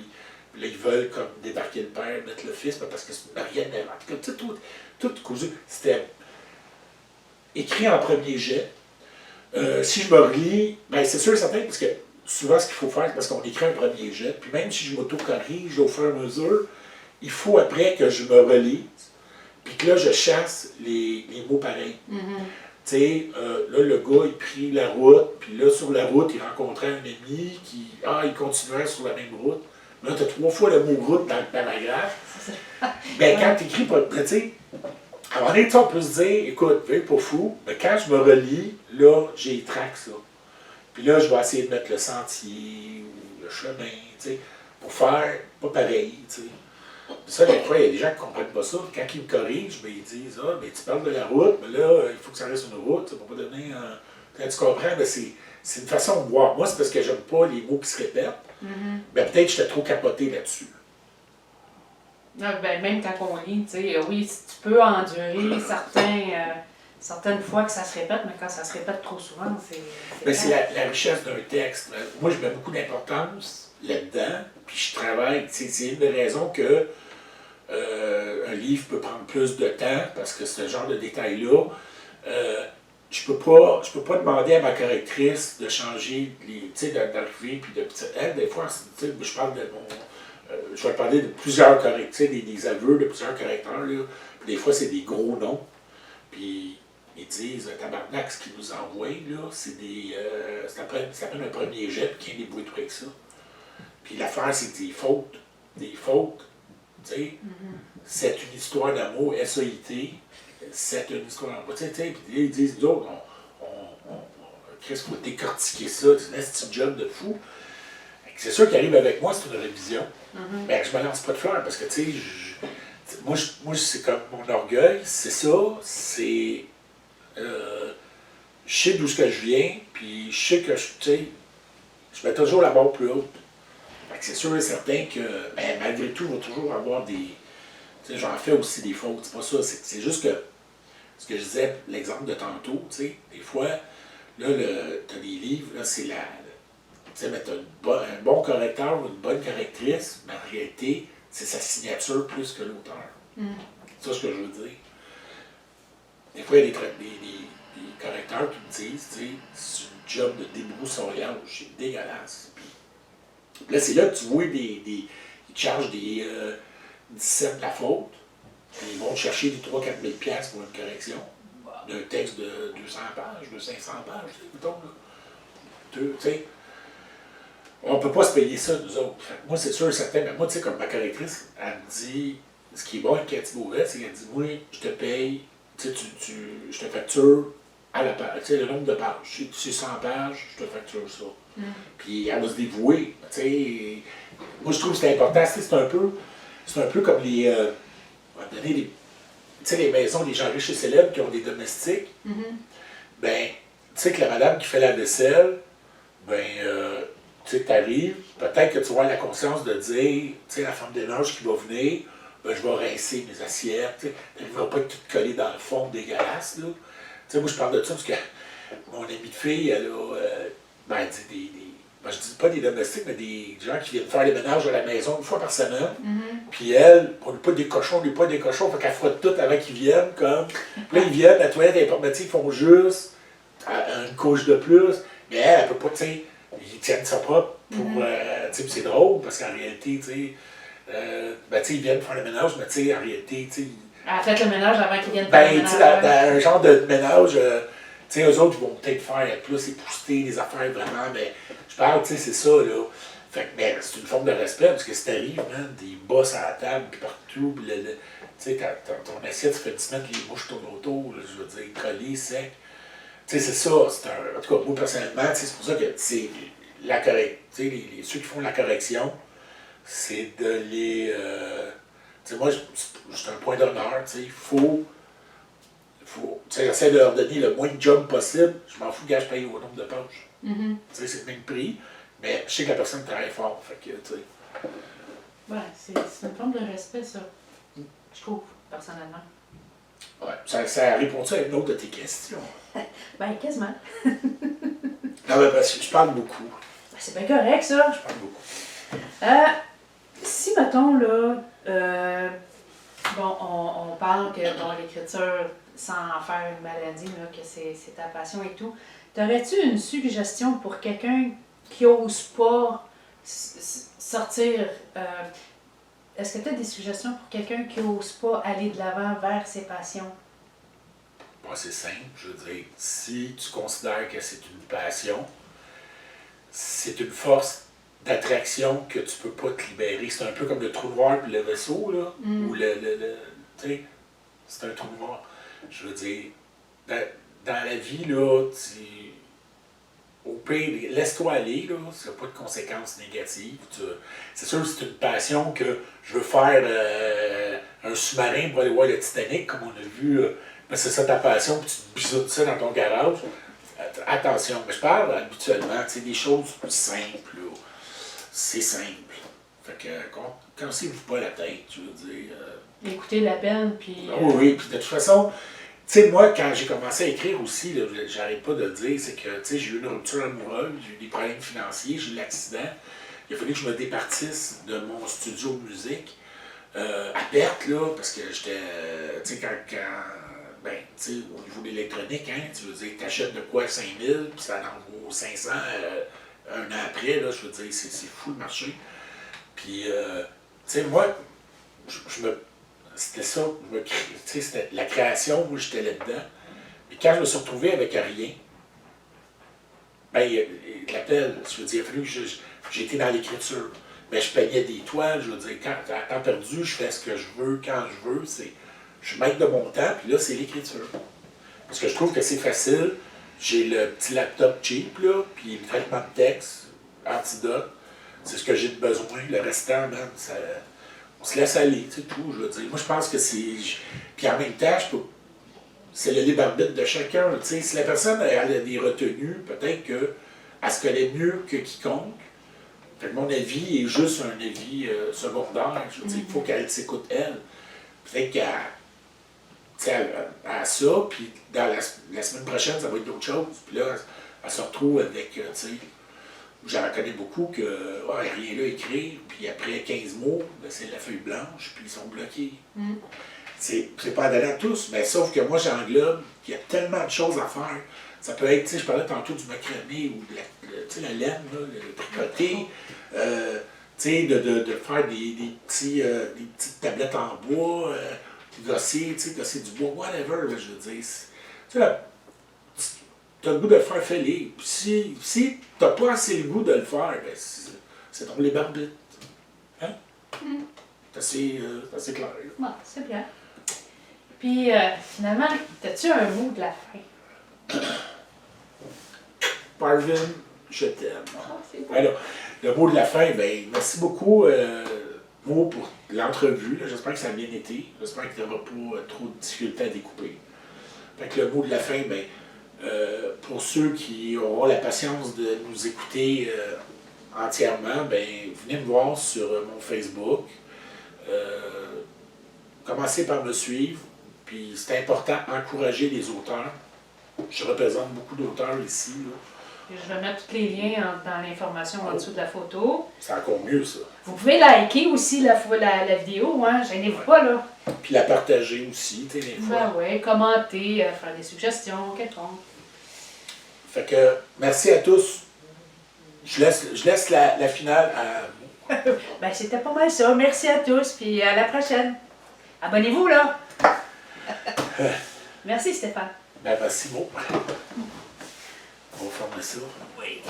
là, ils veulent comme débarquer le père, mettre le fils, parce que c'est une marionnette. En tout cas, tout cousu. C'était écrit en premier jet. Si je me relis, ben c'est sûr et certain, parce que souvent ce qu'il faut faire, c'est parce qu'on écrit un premier jet, puis même si je m'auto-corrige au fur et à mesure, il faut après que je me relise, puis que là, je chasse les mots pareils. Tu sais, là, le gars, il prit la route, puis là, sur la route, il rencontrait un ami il continuait sur la même route. Là, tu as 3 fois le mot route dans le paragraphe. Ben, quand tu écris, tu sais, à un moment donné, on peut se dire, écoute, veuille pas fou, mais quand je me relis, là, j'ai traque ça. Puis là, je vais essayer de mettre le sentier ou le chemin, tu sais, pour faire pas pareil, tu sais. Ça, des fois, il y a des gens qui ne comprennent pas ça. Quand ils me corrigent, ben, ils disent, ah, ben, tu parles de la route, mais là, il faut que ça reste une route, ça ne va pas devenir un. Quand tu comprends, ben, c'est une façon de voir. Moi, c'est parce que j'aime pas les mots qui se répètent. Ben, peut-être que j'étais trop capoté là-dessus. Ah, ben, même quand on lit, tu sais, oui, tu peux endurer certaines fois que ça se répète, mais quand ça se répète trop souvent, C'est la richesse d'un texte. Moi, je mets beaucoup d'importance là-dedans, puis je travaille. C'est une des raisons que un livre peut prendre plus de temps, parce que ce genre de détails-là, je peux pas demander à ma correctrice de changer, d'arriver, puis de. Elle, des fois, je parle de mon. Je vais parler de plusieurs correcteurs, des aveux de plusieurs correcteurs, là. Puis des fois, c'est des gros noms. Puis ils disent, tabarnak, ce qu'ils nous envoient, là, c'est des. Ça s'appelle un premier jet, puis qu'il y a des bruits avec ça. Puis l'affaire, c'est des fautes. Des fautes tu sais. C'est une histoire d'amour, SAIT, c'est une histoire d'amour. Tu sais, puis ils disent, d'autres, qu'est-ce qu'il faut décortiquer ça, c'est un petit job de fou. C'est sûr qu'il arrive avec moi, c'est une révision. Mais je me lance pas de fleurs parce que, tu sais, moi, c'est comme mon orgueil, c'est ça, c'est. Je sais d'où ce que je viens, puis je sais que, tu sais, je mets toujours la barre plus haute. Fait que c'est sûr et certain que, ben, malgré tout, il va toujours avoir des. Tu sais, j'en fais aussi des fautes, c'est pas ça, c'est juste que, ce que je disais, l'exemple de tantôt, tu sais, des fois, là, t'as des livres, là, c'est la. Tu sais, mais t'as un bon correcteur ou une bonne correctrice, mais en réalité, c'est sa signature plus que l'auteur. C'est ça ce que je veux dire. Des fois, il y a des correcteurs qui me disent, tu sais, c'est un job de débroussaillage, c'est dégueulasse. Puis là, c'est là que tu vois ils te chargent des 17 de la faute, puis ils vont te chercher des 3 4 000 $ pour une correction d'un texte de 200 pages, de 500 pages, mettons, là. Tu sais, on ne peut pas se payer ça, nous autres. Fait que moi, c'est sûr, certain, mais moi, tu sais, comme ma correctrice, elle me dit, ce qui est bon avec Cathy Beauvais, c'est qu'elle dit, moi, je te paye, tu sais, je te facture à la page, tu sais, le nombre de pages. Si c'est 100 pages, je te facture ça. Puis elle va se dévouer, tu sais. Moi, je trouve que c'est important, c'est un peu comme les, on va donner des, tu sais, les maisons des gens riches et célèbres qui ont des domestiques. Ben, tu sais que la madame qui fait la vaisselle, ben, tu sais, tu arrives, peut-être que tu vas avoir la conscience de dire, tu sais, la femme de ménage qui va venir, ben, je vais rincer mes assiettes, tu sais, elle ne va pas être toute collée dans le fond dégueulasse, là. Tu sais, moi, je parle de ça parce que mon amie de fille, elle a, ben, elle dit ben, je dis pas des domestiques, mais des gens qui viennent faire les ménages à la maison une fois par semaine. Puis elle, on n'est pas des cochons, fait qu'elle frotte tout avant qu'ils viennent, comme. Puis là, ils viennent, la toilette est informatique, ils font juste une couche de plus, mais elle peut pas, tu sais, ils tiennent ça propre pour, tu sais, c'est drôle, parce qu'en réalité, tu sais, ben, tu sais, ils viennent faire le ménage, mais tu sais, en réalité, tu sais. Elle a fait le ménage avant qu'ils viennent faire le Ben, tu ménage. sais, dans un genre de ménage, tu sais, eux autres, ils vont peut-être faire plus épousseter des affaires vraiment, mais je parle, tu sais, c'est ça, là. Fait que, mais c'est une forme de respect, parce que si t'arrives, man, des bosses à la table, puis partout, puis tu sais, ton assiette, ça fait 10 mètres, les mouches tournent autour, là, je veux dire, collé, sec. Tu sais, c'est ça, en tout cas, moi, personnellement, c'est pour ça que, c'est la correction, tu sais, ceux qui font la correction, c'est de les, tu sais, moi, c'est un point d'honneur, tu sais, il faut, tu sais, j'essaie de leur donner le moins de job possible, je m'en fous, gars, je paye au nombre de pages. Tu sais, c'est le même prix, mais je sais que la personne travaille fort, fait que, tu sais. Ouais, c'est une forme de respect, ça. Je trouve, personnellement. Ouais, ça répond-tu à une autre de tes questions? Ben, quasiment. Non, mais parce que je parle beaucoup. Ben, c'est bien correct, ça. Je parle beaucoup. Si, mettons, là, bon, on parle que, bon, l'écriture, sans en faire une maladie, là, que c'est ta passion et tout, t'aurais-tu une suggestion pour quelqu'un qui n'ose pas sortir? Est-ce que tu as des suggestions pour quelqu'un qui n'ose pas aller de l'avant vers ses passions? Bon, c'est simple, je veux dire, si tu considères que c'est une passion, c'est une force d'attraction que tu peux pas te libérer. C'est un peu comme le trou noir et le vaisseau, là, ou tu sais, c'est un trou noir. Je veux dire, dans la vie, là, au pire, laisse-toi aller, là, ça n'a pas de conséquences négatives. C'est sûr que c'est une passion que je veux faire un sous-marin pour aller voir le Titanic, comme on a vu, mais c'est ça ta passion, puis tu te bisoutes ça dans ton garage. Attention, mais je parle habituellement, tu sais, des choses simples, là. C'est simple. Fait que, cassez-vous pas la tête, je veux dire. Écouter la peine, puis... Oui, puis de toute façon, tu sais, moi, quand j'ai commencé à écrire aussi, là, j'arrête pas de le dire, c'est que, tu sais, j'ai eu une rupture amoureuse, j'ai eu des problèmes financiers, j'ai eu l'accident. Il a fallu que je me départisse de mon studio de musique à perte, là, parce que j'étais, tu sais, ben, tu sais, au niveau de l'électronique, hein, tu veux dire, t'achètes de quoi 5 000, puis ça en vaut 500 un an après, là, je veux dire, c'est fou le marché. Puis, tu sais, moi, c'était ça, tu sais, c'était la création, moi, j'étais là-dedans. Et quand je me suis retrouvé avec rien, ben, il l'appelle, je veux dire, il a fallu que j'ai été dans l'écriture. ben, je peignais des toiles, je veux dire, à temps perdu, je fais ce que je veux, quand je veux, je suis maître de mon temps, puis là, c'est l'écriture. Parce que je trouve que c'est facile, j'ai le petit laptop cheap, là, puis le traitement de texte, antidote, c'est ce que j'ai de besoin, le restant, man, on se laisse aller, c'est tout, je veux dire. Moi, je pense que c'est... Puis en même temps, c'est le libre arbitre de chacun, tu sais, si la personne elle a des retenues, peut-être qu'elle se connaît mieux que quiconque. Fait que mon avis est juste un avis secondaire. Je veux dire, il faut qu'elle s'écoute elle. Peut-être qu'elle a ça, puis dans la semaine prochaine, ça va être d'autres choses. Puis là, elle se retrouve avec, tu sais, j'en connais beaucoup que rien là écrire, puis après 15 mots, ben, c'est la feuille blanche, puis ils sont bloqués. C'est pas adapté à tous, mais sauf que moi, j'englobe qu'il y a tellement de choses à faire. Ça peut être, tu sais, je parlais tantôt du macramé ou de la laine, là, le tricoter, tu sais, de faire des petites tablettes en bois, gosser du bois, whatever, là, je veux dire. Tu sais, tu as le goût de le faire, fais-le. Puis si tu n'as pas assez le goût de le faire, ben c'est ton libre arbitre. Hein? C'est assez clair. Ouais, c'est bien. Puis, finalement, as-tu un mot de la fin? Parvin, je t'aime. Ah, c'est beau. Alors, le mot de la fin, ben, merci beaucoup, Mo, pour l'entrevue. J'espère que ça a bien été. J'espère que tu n'auras pas trop de difficultés à découper. Fait que le mot de la fin, ben, pour ceux qui auront la patience de nous écouter entièrement, ben, venez me voir sur mon Facebook. Commencez par me suivre. Puis c'est important d'encourager les auteurs. Je représente beaucoup d'auteurs ici. Là. Puis je vais mettre tous les liens dans l'information en dessous de la photo. C'est encore mieux, ça. Vous pouvez liker aussi la vidéo, hein? Gênez-vous pas, là. Puis la partager aussi, tu sais, des fois. Ben oui, commenter, faire des suggestions, quelconque. Fait que, merci à tous. Je laisse la finale à... Ben c'était pas mal ça. Merci à tous, puis à la prochaine. Abonnez-vous, là. Merci, Stéphane. Ben, merci, Mo. On va fermer ça. Oui.